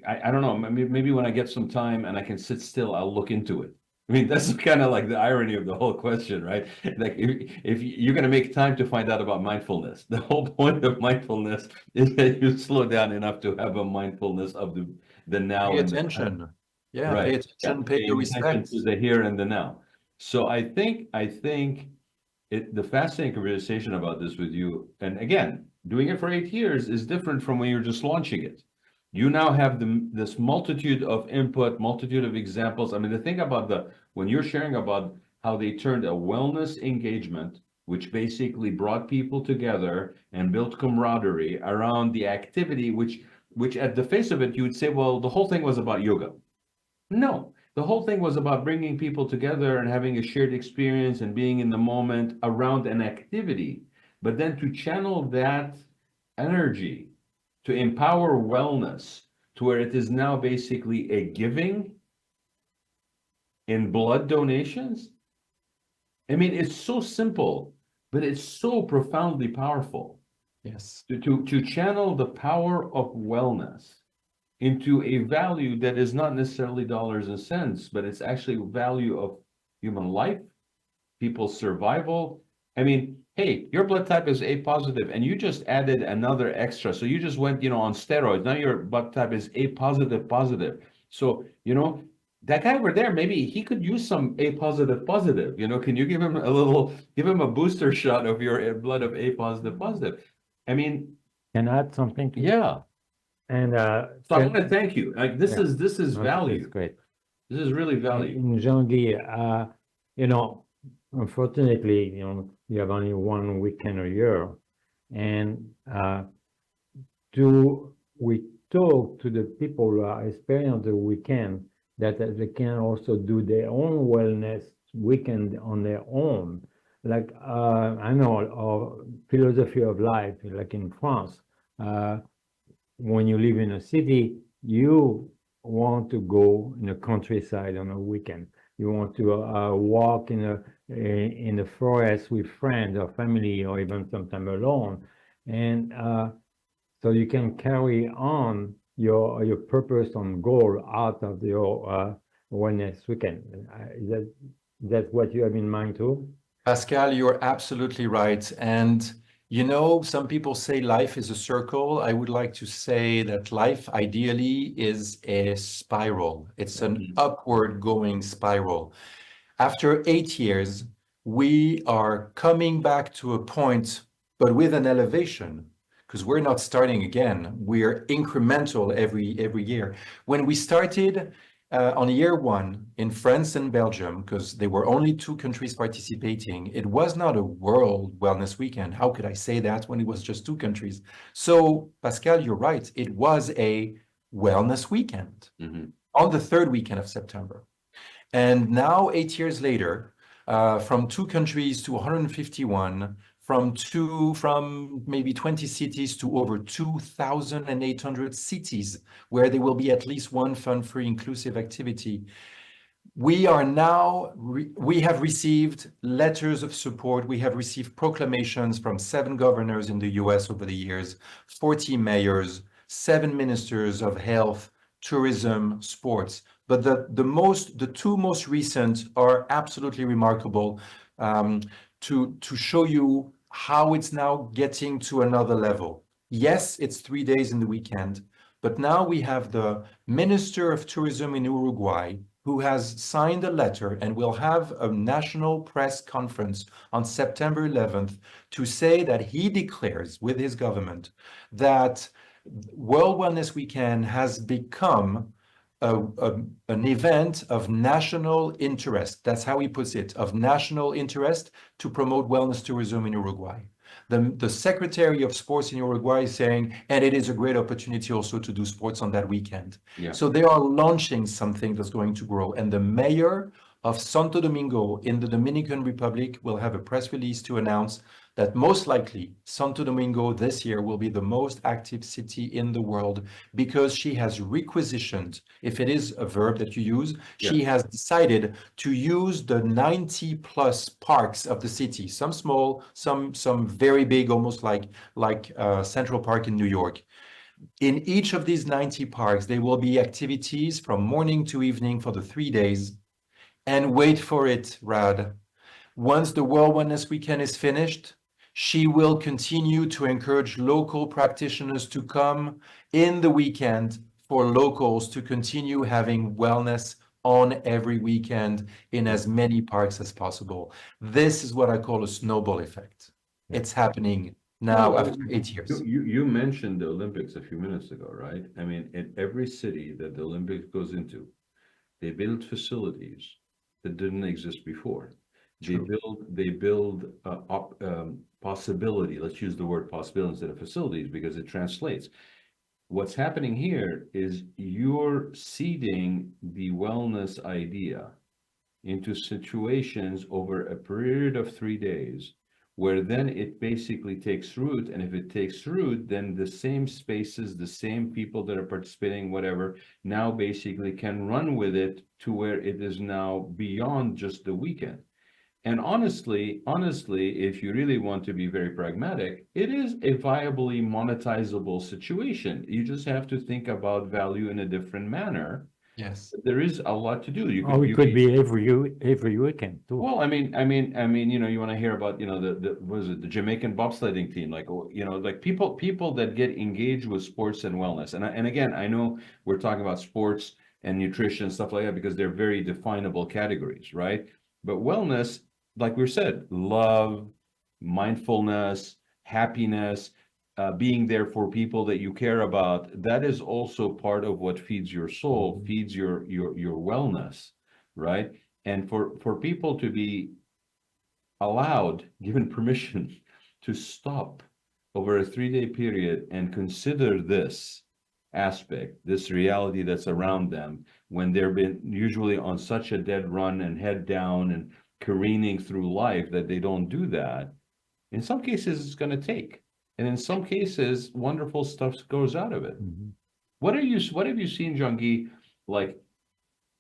I don't know, maybe when I get some time and I can sit still, I'll look into it. I mean, that's kind of like the irony of the whole question, right? Like if you're going to make time to find out about mindfulness, the whole point of mindfulness is that you slow down enough to have a mindfulness of the now Pay and the attention. Yeah, right. pay attention, pay Paying the attention respect. to the here and the now. So I think the fascinating conversation about this with you, and again, doing it for 8 years is different from when you're just launching it. You now have this multitude of input, multitude of examples. I mean, the thing about when you're sharing about how they turned a wellness engagement, which basically brought people together and built camaraderie around the activity, which at the face of it, you would say, well, the whole thing was about yoga. No, the whole thing was about bringing people together and having a shared experience and being in the moment around an activity. But then to channel that energy to empower wellness to where it is now basically a giving in blood donations. I mean, it's so simple, but it's so profoundly powerful. Yes. To channel the power of wellness into a value that is not necessarily dollars and cents, but it's actually value of human life, people's survival. I mean, hey, your blood type is A positive, and you just added another extra. So you just went, on steroids. Now your blood type is A positive, positive. So, that guy over there, maybe he could use some A positive, positive. Can you give him a booster shot of your blood of A positive, positive? I mean, Can I add something to yeah. And So I want to thank you. Like this Yeah. is That's value. great. This is really value. In Jean-Guy, unfortunately, you have only one weekend a year, and we talk to the people who are experiencing the weekend that they can also do their own wellness weekend on their own. Like I know our philosophy of life, like in France. When you live in a city, you want to go in the countryside on a weekend. You want to walk in the forest with friends or family, or even sometimes alone, and so you can carry on your purpose and goal out of your wellness weekend. Is that what you have in mind too? Pascal, you're absolutely right. And some people say life is a circle. I would like to say that life ideally is a spiral. It's an upward going spiral. After 8 years, we are coming back to a point, but with an elevation, because we're not starting again. We're incremental every year. When we started on year one in France and Belgium, because there were only 2 countries participating, it was not a world wellness weekend. How could I say that when it was just 2 countries? So, Pascal, you're right. It was a wellness weekend on the 3rd weekend of September. And now, 8 years later, from 2 countries to 151, from maybe 20 cities to over 2,800 cities, where there will be at least one fun-free inclusive activity. We are now, we have received letters of support. We have received proclamations from 7 governors in the US over the years, 40 mayors, 7 ministers of health, tourism, sports. But the 2 most recent are absolutely remarkable to show you how it's now getting to another level. Yes, it's 3 days in the weekend, but now we have the Minister of Tourism in Uruguay who has signed a letter and will have a national press conference on September 11th to say that he declares with his government that World Wellness Weekend has become an event of national interest. That's how he puts it, of national interest to promote wellness tourism in Uruguay. The Secretary of Sports in Uruguay is saying, and it is a great opportunity also to do sports on that weekend. Yeah. So they are launching something that's going to grow. And the mayor of Santo Domingo in the Dominican Republic will have a press release to announce that most likely Santo Domingo this year will be the most active city in the world because she has requisitioned, if it is a verb that you use, she has decided to use the 90 plus parks of the city, some small, some very big, almost like Central Park in New York. In each of these 90 parks, there will be activities from morning to evening for the 3 days. And wait for it, Raad. Once the World Wellness Weekend is finished, she will continue to encourage local practitioners to come in the weekend for locals to continue having wellness on every weekend in as many parks as possible. This is what I call a snowball effect. It's happening now after 8 years. You mentioned the Olympics a few minutes ago, right? I mean, in every city that the Olympics goes into, they build facilities that didn't exist before. They build possibility. Let's use the word possibility instead of facilities because it translates. What's happening here is you're seeding the wellness idea into situations over a period of 3 days, where then it basically takes root. And if it takes root, then the same spaces, the same people that are participating, whatever, now basically can run with it to where it is now beyond just the weekend. And honestly, if you really want to be very pragmatic, it is a viably monetizable situation. You just have to think about value in a different manner. Yes, there is a lot to do. It could be every weekend too. Well, I mean, you want to hear about, the Jamaican bobsledding team, like people that get engaged with sports and wellness. And again, I know we're talking about sports and nutrition, stuff like that, because they're very definable categories, right? But wellness, like we said, love, mindfulness, happiness, being there for people that you care about, that is also part of what feeds your soul, feeds your wellness, right? And for people to be allowed, given permission to stop over a 3-day period and consider this aspect, this reality that's around them, when they've been usually on such a dead run and head down and careening through life, that they don't do that, in some cases it's going to take. And in some cases, wonderful stuff goes out of it. Mm-hmm. What have you seen, Jean-Guy? Like,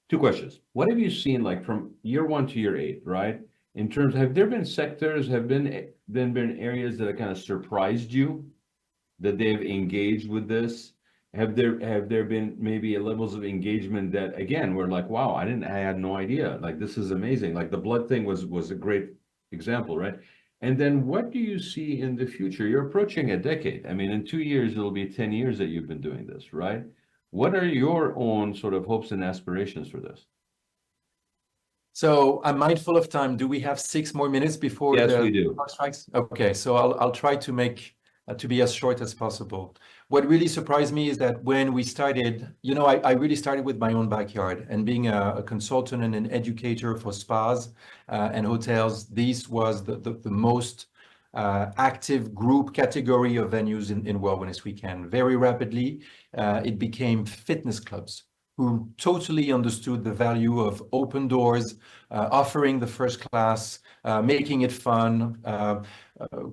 2 questions. What have you seen, like, from year 1 to year 8, right? In terms, have there been sectors, have been areas that have kind of surprised you, that they've engaged with this? Have there been maybe levels of engagement that, again, we're like, wow, I had no idea. Like, this is amazing. Like the blood thing was a great example, right? And then what do you see in the future? You're approaching a decade. I mean, in 2 years, it'll be 10 years that you've been doing this, right? What are your own sort of hopes and aspirations for this? So I'm mindful of time. Do we have 6 more minutes before Yes, the we do. clock strikes? Okay, so I'll try to make to be as short as possible. What really surprised me is that when we started, I really started with my own backyard, and being a consultant and an educator for spas and hotels, this was the most active group category of venues in World Wellness Weekend. Very rapidly, it became fitness clubs who totally understood the value of open doors, offering the first class, making it fun,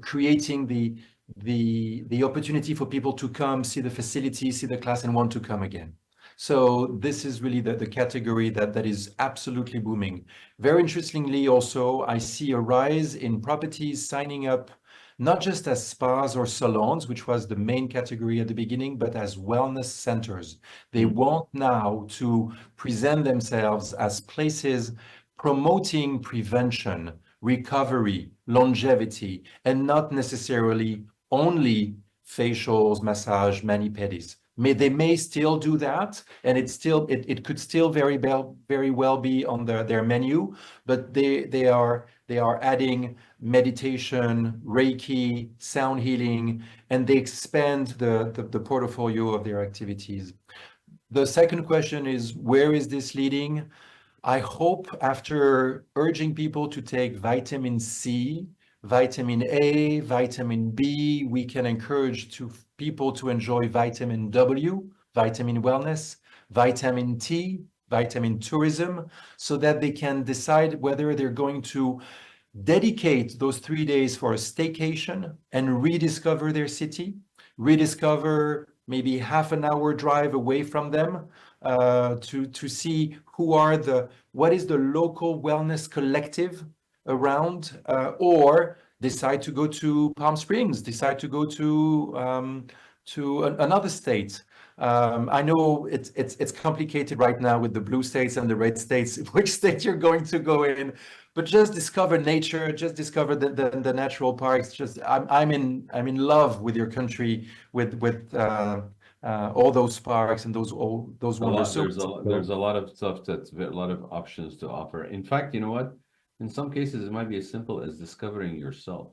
creating the opportunity for people to come, see the facility, see the class, and want to come again. So this is really the category that is absolutely booming. Very interestingly also, I see a rise in properties signing up, not just as spas or salons, which was the main category at the beginning, but as wellness centers. They want now to present themselves as places promoting prevention, recovery, longevity, and not necessarily only facials, massage, mani-pedis. They may still do that, and it could still very well be on their menu, but they are adding meditation, Reiki, sound healing, and they expand the portfolio of their activities. The second question is, where is this leading? I hope after urging people to take vitamin C, vitamin A, vitamin B, we can encourage people to enjoy vitamin W, vitamin wellness, vitamin T, vitamin tourism, so that they can decide whether they're going to dedicate those 3 days for a staycation and rediscover their city, rediscover maybe half an hour drive away from them, to see what is the local wellness collective around, or decide to go to Palm Springs, decide to go to another state. I know it's complicated right now with the blue states and the red states, which state you're going to go in, but just discover nature, just discover the natural parks. Just I'm in love with your country, with all those parks and those wonders. There's a lot of stuff a lot of options to offer. In fact, you know what? In some cases, it might be as simple as discovering yourself,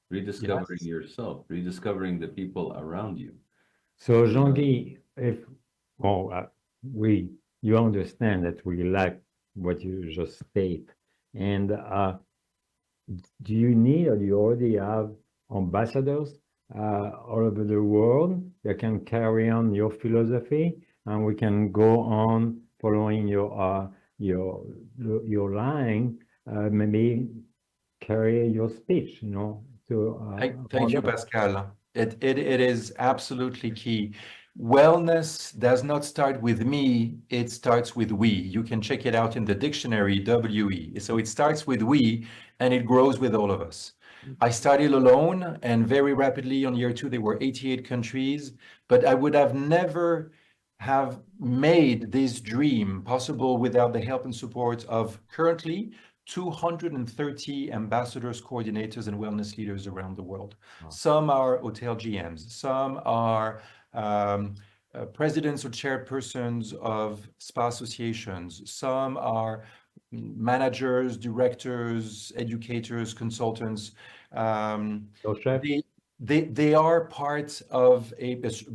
rediscovering yourself, rediscovering the people around you. So Jean-Guy, you understand that we like what you just state, and do you need, or do you already have ambassadors all over the world that can carry on your philosophy, and we can go on following your line, maybe carry your speech, Thank you, Pascal. It is absolutely key. Wellness does not start with me, it starts with we. You can check it out in the dictionary, WE. So it starts with we, and it grows with all of us. I started alone, and very rapidly on year 2, there were 88 countries, but I would have never have made this dream possible without the help and support of currently 230 ambassadors, coordinators, and wellness leaders around the world. Wow. Some are hotel GMs, some are presidents or chairpersons of spa associations, some are managers, directors, educators, consultants. They are part of a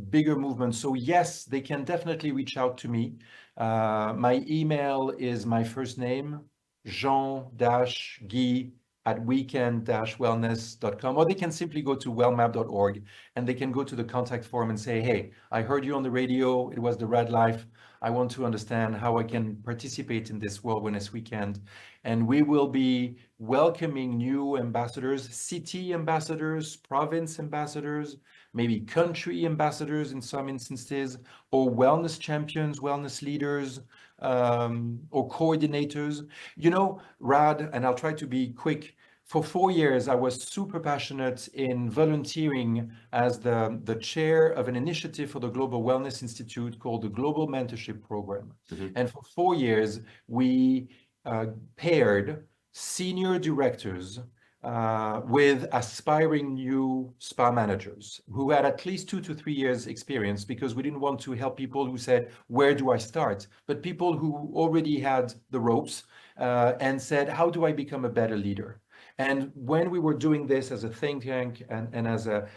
bigger movement. So yes, they can definitely reach out to me. My email is my first name, jean-guy@weekend-wellness.com, or they can simply go to wellmap.org and they can go to the contact form and say, hey, I heard you on the radio, it was the Raad Life. I want to understand how I can participate in this World Wellness Weekend. And we will be welcoming new ambassadors, city ambassadors, province ambassadors, maybe country ambassadors in some instances, or wellness champions, wellness leaders, or coordinators. Raad, and I'll try to be quick, for 4 years, I was super passionate in volunteering as the chair of an initiative for the Global Wellness Institute called the Global Mentorship Program. Mm-hmm. And for 4 years, we paired senior directors with aspiring new spa managers who had at least 2 to 3 years experience, because we didn't want to help people who said, where do I start? But people who already had the ropes and said, how do I become a better leader? And when we were doing this as a think tank and as a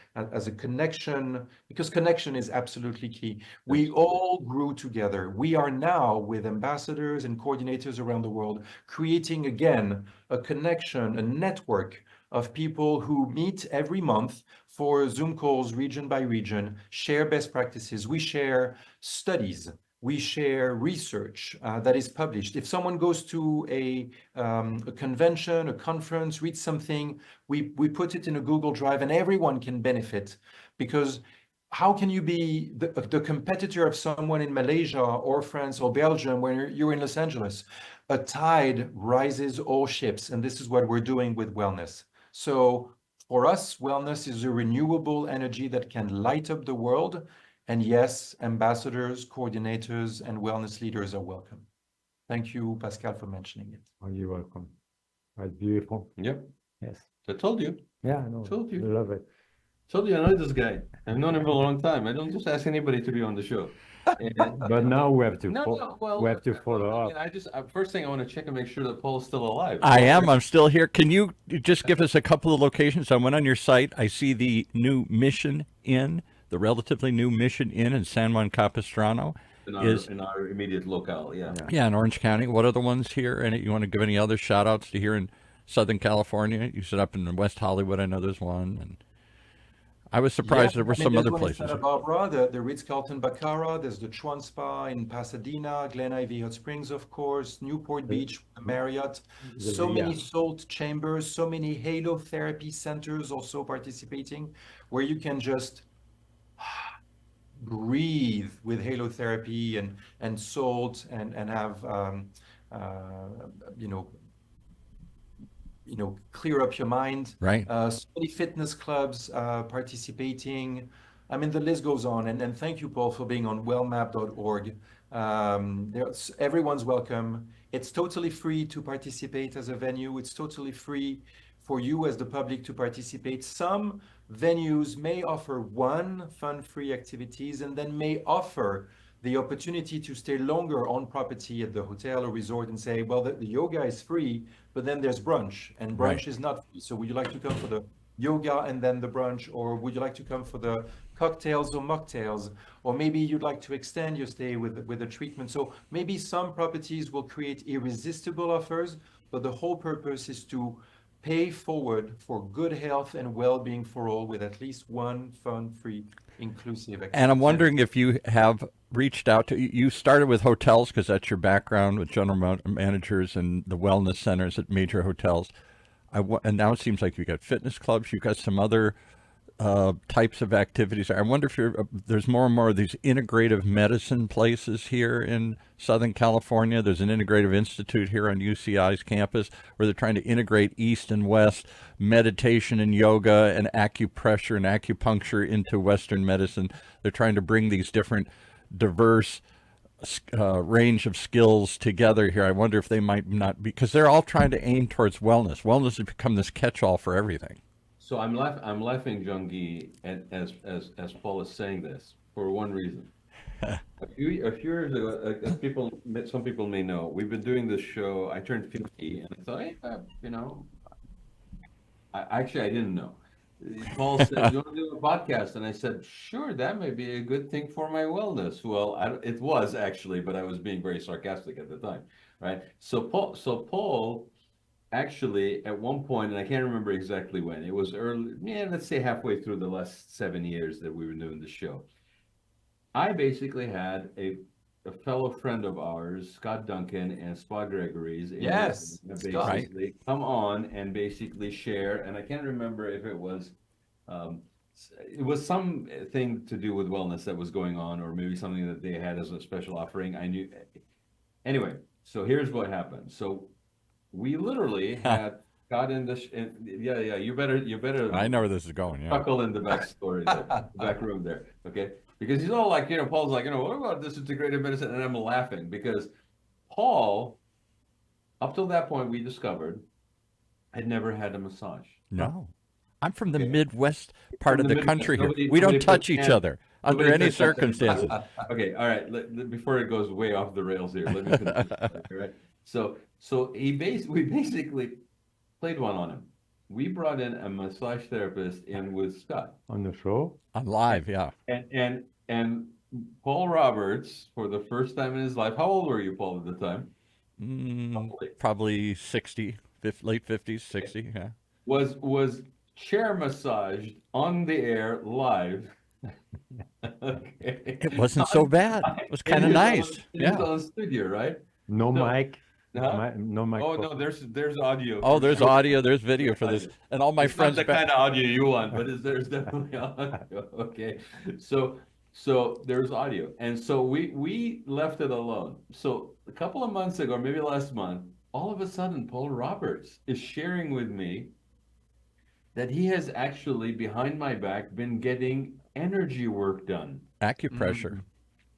connection, because connection is absolutely key, we all grew together. We are now, with ambassadors and coordinators around the world, creating again a connection, a network of people who meet every month for Zoom calls, region by region, share best practices. We share studies. We share research that is published. If someone goes to a convention, a conference, reads something, we put it in a Google Drive and everyone can benefit. Because how can you be the competitor of someone in Malaysia or France or Belgium when you're in Los Angeles? A tide rises all ships, and this is what we're doing with wellness. So for us, wellness is a renewable energy that can light up the world. And yes, ambassadors, coordinators, and wellness leaders are welcome. Thank you, Pascal, for mentioning it. Oh, you're welcome. That's beautiful. Yep. Yes. I told you. Yeah, I know. Told you. I love it. Told you I know this guy. I've known him for a long time. I don't just ask anybody to be on the show. But now we have to Well, follow I up. mean, first thing I want to check and make sure that Paul's still alive. I am. I'm still here. Can you just give us a couple of locations? I went on your site. I see the new Mission Inn, the relatively new Mission Inn in San Juan Capistrano. In our immediate locale, yeah. Yeah, in Orange County. What are the ones here? And you want to give any other shout outs to here in Southern California? You said up in West Hollywood, I know there's one. And I was surprised there were some other places. Santa Barbara, the Ritz-Carlton Baccarat, there's the Chuan Spa in Pasadena, Glen Ivy Hot Springs, of course, Newport Beach, the Marriott. So many salt chambers, so many halotherapy centers also participating, where you can just breathe with halotherapy and salt and have clear up your mind. Right. So many fitness clubs participating. I mean, the list goes on. And thank you, Paul, for being on wellmap.org. Everyone's welcome. It's totally free to participate as a venue. It's totally free for you as the public to participate. Some venues may offer one fun-free activities and then may offer the opportunity to stay longer on property at the hotel or resort and say, well, the yoga is free, but then there's brunch, and brunch is not free. So would you like to come for the yoga and then the brunch, or would you like to come for the cocktails or mocktails? Or maybe you'd like to extend your stay with a treatment. So maybe some properties will create irresistible offers, but the whole purpose is to pay forward for good health and well-being for all with at least one fun-free, inclusive activity. And I'm wondering if you have reached out to, you started with hotels because that's your background with general managers and the wellness centers at major hotels. And now it seems like you've got fitness clubs, you've got some other types of activities. I wonder if there's more and more of these integrative medicine places here in Southern California. There's an integrative institute here on UCI's campus where they're trying to integrate East and West meditation and yoga and acupressure and acupuncture into Western medicine. They're trying to bring these different diverse range of skills together here. I wonder if they might not be, because they're all trying to aim towards wellness. Wellness has become this catch-all for everything. So I'm laughing, Jean-Guy, as Paul is saying this for one reason. A few years ago, some people may know, we've been doing this show. I turned 50, and I thought, hey, I didn't know. Paul said, "You want to do a podcast?" And I said, "Sure, that may be a good thing for my wellness." Well, it was actually, but I was being very sarcastic at the time, right? So Paul. Actually, at one point, and I can't remember exactly when, it was early, let's say halfway through the last 7 years that we were doing the show. I basically had a fellow friend of ours, Scott Duncan and Spa Gregory's, basically come on and basically share. And I can't remember if it was something to do with wellness that was going on, or maybe something that they had as a special offering. I knew. Anyway, so here's what happened. So we literally had got in the you better I know where this is going. Yeah, chuckle in the back story there, the back room there, okay? Because he's all like, Paul's like, what about this integrative medicine? And I'm laughing because Paul, up till that point, we discovered, had never had a massage. No, I'm from the Midwest part of the country here. We don't touch each other under any circumstances. Okay, all right. Before it goes way off the rails here, let me finish. All right. So we basically played one on him. We brought in a massage therapist in with Scott on the show, on live, yeah. And Paul Roberts, for the first time in his life, how old were you, Paul, at the time? Probably 60, late 50s, 60. Yeah. Was chair massaged on the air live. Okay. It wasn't so bad. It was kind of nice. Yeah. On studio, right? No mic. No mic. Oh no, there's audio. Oh, there's audio. There's video for this, and all my friends. Not the kind of audio you want, but there's definitely audio. Okay, so there's audio, and so we left it alone. So a couple of months ago, or maybe last month, all of a sudden, Paul Roberts is sharing with me that he has actually, behind my back, been getting energy work done. Acupressure.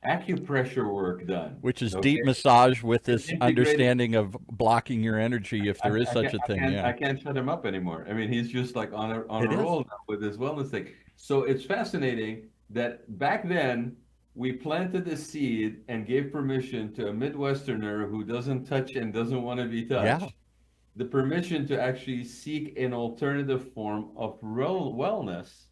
acupressure work done. Which is Okay? deep massage with this Integrated. understanding of blocking your energy, if there is such a thing. I can't shut him up anymore. I mean, he's just like on a It is. roll now with his wellness thing. So it's fascinating that back then we planted the seed and gave permission to a Midwesterner who doesn't touch and doesn't want to be touched, Yeah. the permission to actually seek an alternative form of wellness.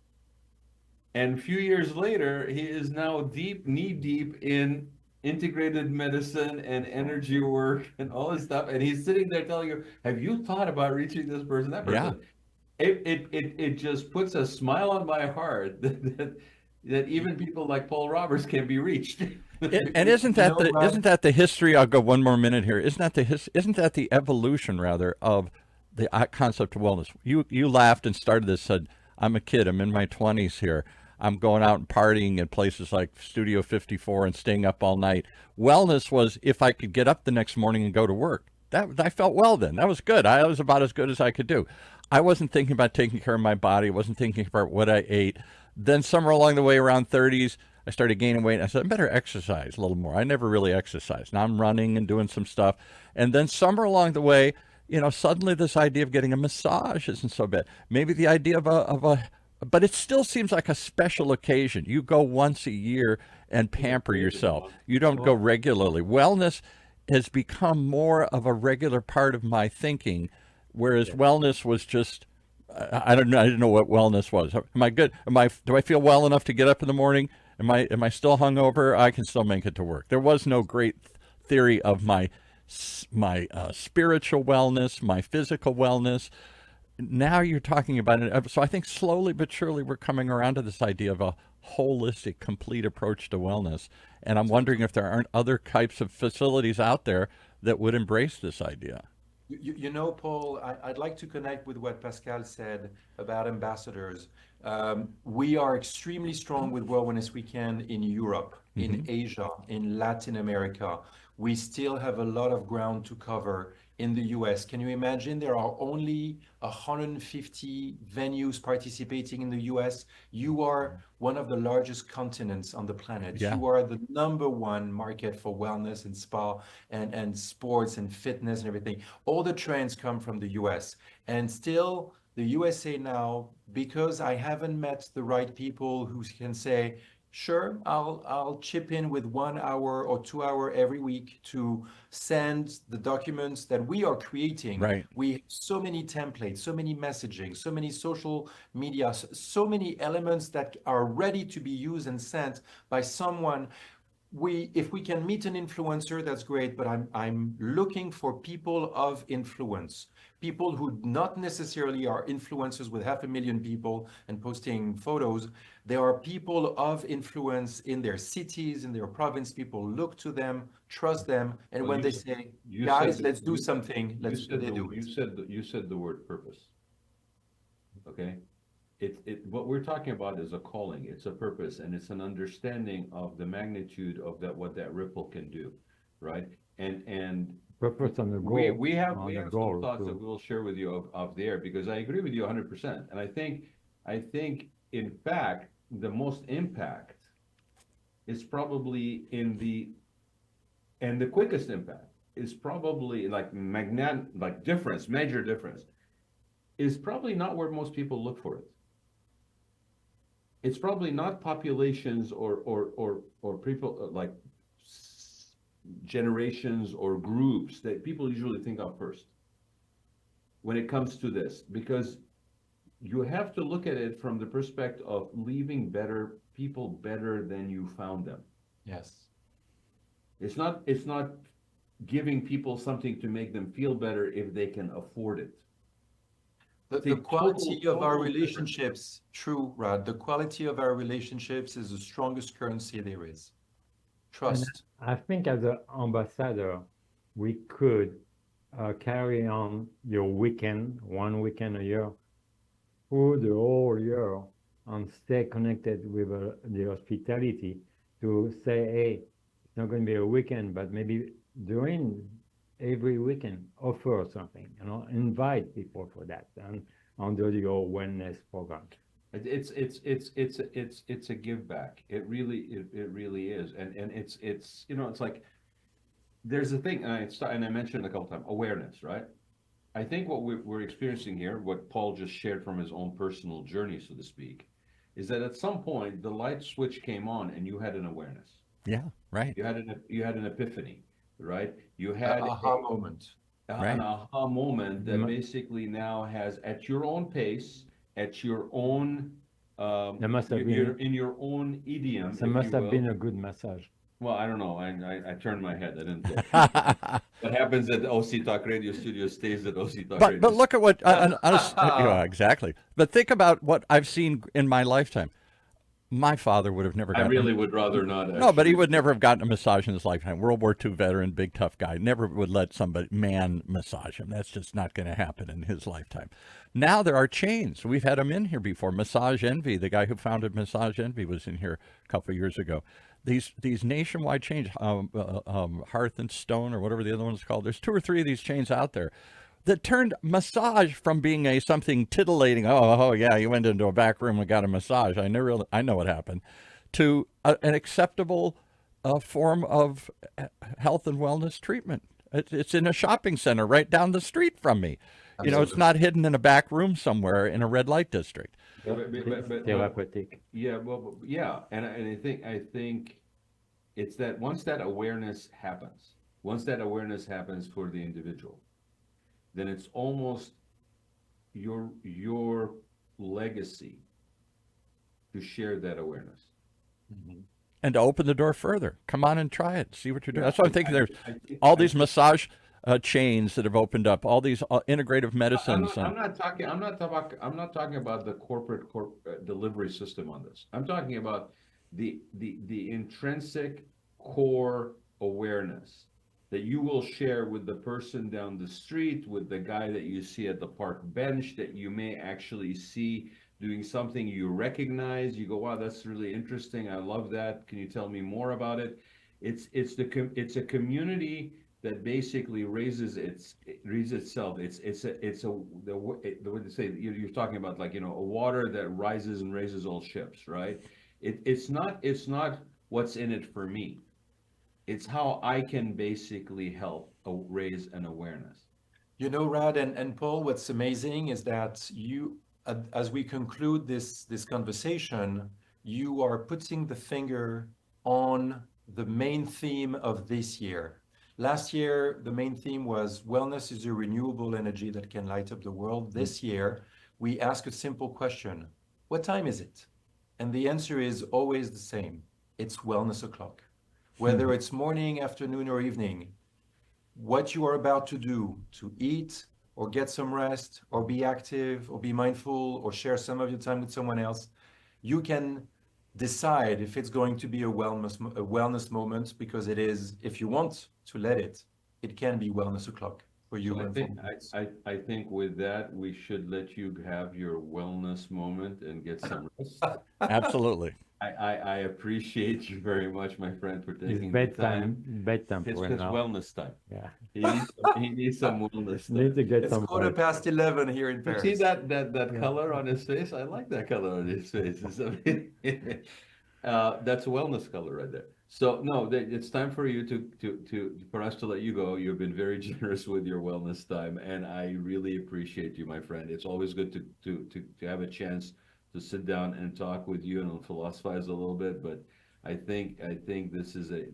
And a few years later, he is now knee deep in integrated medicine and energy work and all this stuff. And he's sitting there telling you, have you thought about reaching this person, that person? Yeah. It just puts a smile on my heart that even people like Paul Roberts can be reached. And isn't that the history? I'll go one more minute here. Isn't that the evolution rather of the concept of wellness? You laughed and started this, said, I'm a kid, I'm in my 20s here. I'm going out and partying in places like Studio 54 and staying up all night. Wellness was if I could get up the next morning and go to work. That I felt well then. That was good. I was about as good as I could do. I wasn't thinking about taking care of my body. I wasn't thinking about what I ate. Then somewhere along the way, around 30s, I started gaining weight. And I said, I better exercise a little more. I never really exercised. Now I'm running and doing some stuff. And then somewhere along the way, suddenly this idea of getting a massage isn't so bad. Maybe the idea of a but it still seems like a special occasion. You go once a year and pamper yourself. You don't go regularly. Wellness has become more of a regular part of my thinking, whereas wellness was just, I didn't know what wellness was. Am I good? Do I feel well enough to get up in the morning? Am I still hungover? I can still make it to work. There was no great theory of my spiritual wellness, my physical wellness. Now you're talking about it. So I think slowly but surely we're coming around to this idea of a holistic, complete approach to wellness. And I'm wondering if there aren't other types of facilities out there that would embrace this idea. Paul, I'd like to connect with what Pascal said about ambassadors. We are extremely strong with World Wellness Weekend in Europe, in Asia, in Latin America. We still have a lot of ground to cover in the US. Can you imagine there are only 150 venues participating in the US? You are one of the largest continents on the planet. Yeah. You are the #1 market for wellness and spa and sports and fitness and everything. All the trends come from the US. And still the USA now, because I haven't met the right people who can say, sure, I'll chip in with 1 hour or 2 hours every week to send the documents that we are creating. Right. We have so many templates, so many messaging, so many social media, so many elements that are ready to be used and sent by someone. If we can meet an influencer, that's great, but I'm looking for people of influence, people who not necessarily are influencers with 500,000 people and posting photos. There are people of influence in their cities, in their province. People look to them, trust them, and when they say, guys, let's do something, they do it. You said the word purpose. Okay. What we're talking about is a calling, it's a purpose, and it's an understanding of the magnitude of what that ripple can do, right? And purpose and the goal. We have some thoughts that we'll share with you off the air, because I agree with you 100%. And I think in fact the most impact is probably the quickest impact is probably major difference is probably not where most people look for it. It's probably not populations or people like generations or groups that people usually think of first when it comes to this, because you have to look at it from the perspective of leaving people better than you found them. Yes. It's not giving people something to make them feel better if they can afford it. The quality of our relationships, true, Raad, the quality of our relationships is the strongest currency there is. Trust. And I think as an ambassador, we could carry on your weekend, 1 weekend a year, through the whole year, and stay connected with the hospitality to say, hey, it's not going to be a weekend, but maybe during every weekend offer something, invite people for that and under your wellness program. It's a give back. It really is. And it's, you know, it's like, there's a thing, and I mentioned a couple times, awareness, right? I think what we're experiencing here, what Paul just shared from his own personal journey, so to speak, is that at some point the light switch came on and you had an awareness. Yeah, right. You had an epiphany, right? You An had aha moment. Right. an aha moment that Ma- basically now has, at your own pace, at your own, That must have you're been, in your own idiom, that if must you have been will. a good massage. Well, I don't know. I turned my head. I didn't look. What happens at OC Talk Radio Studio stays at OC Talk Radio. But look at what yeah, exactly. But think about what I've seen in my lifetime. My father would have never I gotten really would rather not. no, but he actually. would never have gotten a massage in his lifetime. World War II veteran, big tough guy, never would let somebody man massage him. That's just not going to happen in his lifetime. Now there are chains. We've had him in here before. Massage Envy, the guy who founded Massage Envy, was in here a couple of years ago. These nationwide chains, Hearth and Stone or whatever the other one's called. There's 2 or 3 of these chains out there that turned massage from being a something titillating. Oh yeah, you went into a back room and got a massage. I know what happened. To an acceptable form of health and wellness treatment. It's in a shopping center right down the street from me. You know, it's not hidden in a back room somewhere in a red light district. Therapeutic. Yeah, well, yeah, and I think it's that once that awareness happens, for the individual, then it's almost your legacy to share that awareness. And to open the door further. Come on and try it. See what you're doing. Yeah, That's what I'm thinking. There's all these massage chains that have opened up, all these integrative medicines. I'm not talking about the corporate delivery system on this. I'm talking about the intrinsic core awareness that you will share with the person down the street, with the guy that you see at the park bench, that you may actually see doing something you recognize. You go, wow, that's really interesting. I love that. Can you tell me more about it? It's a community that basically raises itself. The way to say, you're talking about, like, you know, a water that rises and raises all ships, right? It's not what's in it for me. It's how I can basically help raise an awareness. You know, Raad and Paul, what's amazing is that you, as we conclude this conversation, you are putting the finger on the main theme of this year. Last year, the main theme was wellness is a renewable energy that can light up the world. This year, we ask a simple question: what time is it? And the answer is always the same. It's wellness o'clock. Whether it's morning, afternoon, or evening, what you are about to do, to eat or get some rest or be active or be mindful or share some of your time with someone else, you can decide if it's going to be a wellness moment, because it is. If you want to let it can be wellness o'clock for you. So I think with that, we should let you have your wellness moment and get some rest. Absolutely. I appreciate you very much, my friend, for taking It's the time. bedtime It's for his now. wellness time. Yeah. He needs some wellness time. Need to get It's some. 11:15 here in You Paris. see that color on his face? I like that color on his face. That's a wellness color right there. So no, it's time for you for us to let you go. You've been very generous with your wellness time, and I really appreciate you, my friend. It's always good to have a chance to sit down and talk with you and philosophize a little bit. But I think this is a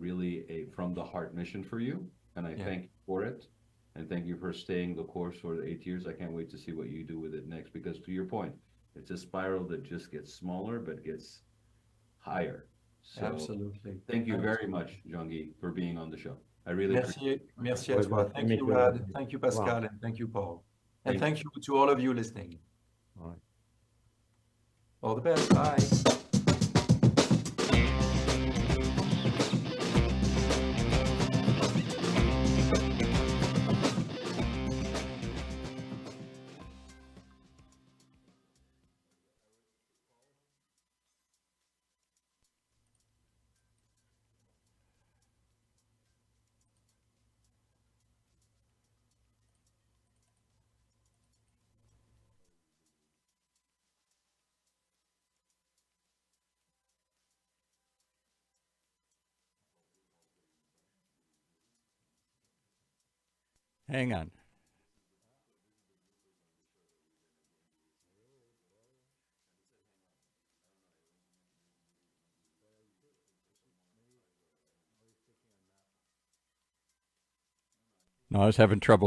really a from the heart mission for you, and I thank you for it. And thank you for staying the course for the 8 years. I can't wait to see what you do with it next, because to your point, it's a spiral that just gets smaller but gets higher. So Absolutely. thank you very much, Jean-Guy, for being on the show. I really appreciate it. Merci à toi. Thank you, Raad. Thank you, Pascal, and thank you, Paul. And thank you to all of you listening. All the best. Bye. Hang on. No, I was having trouble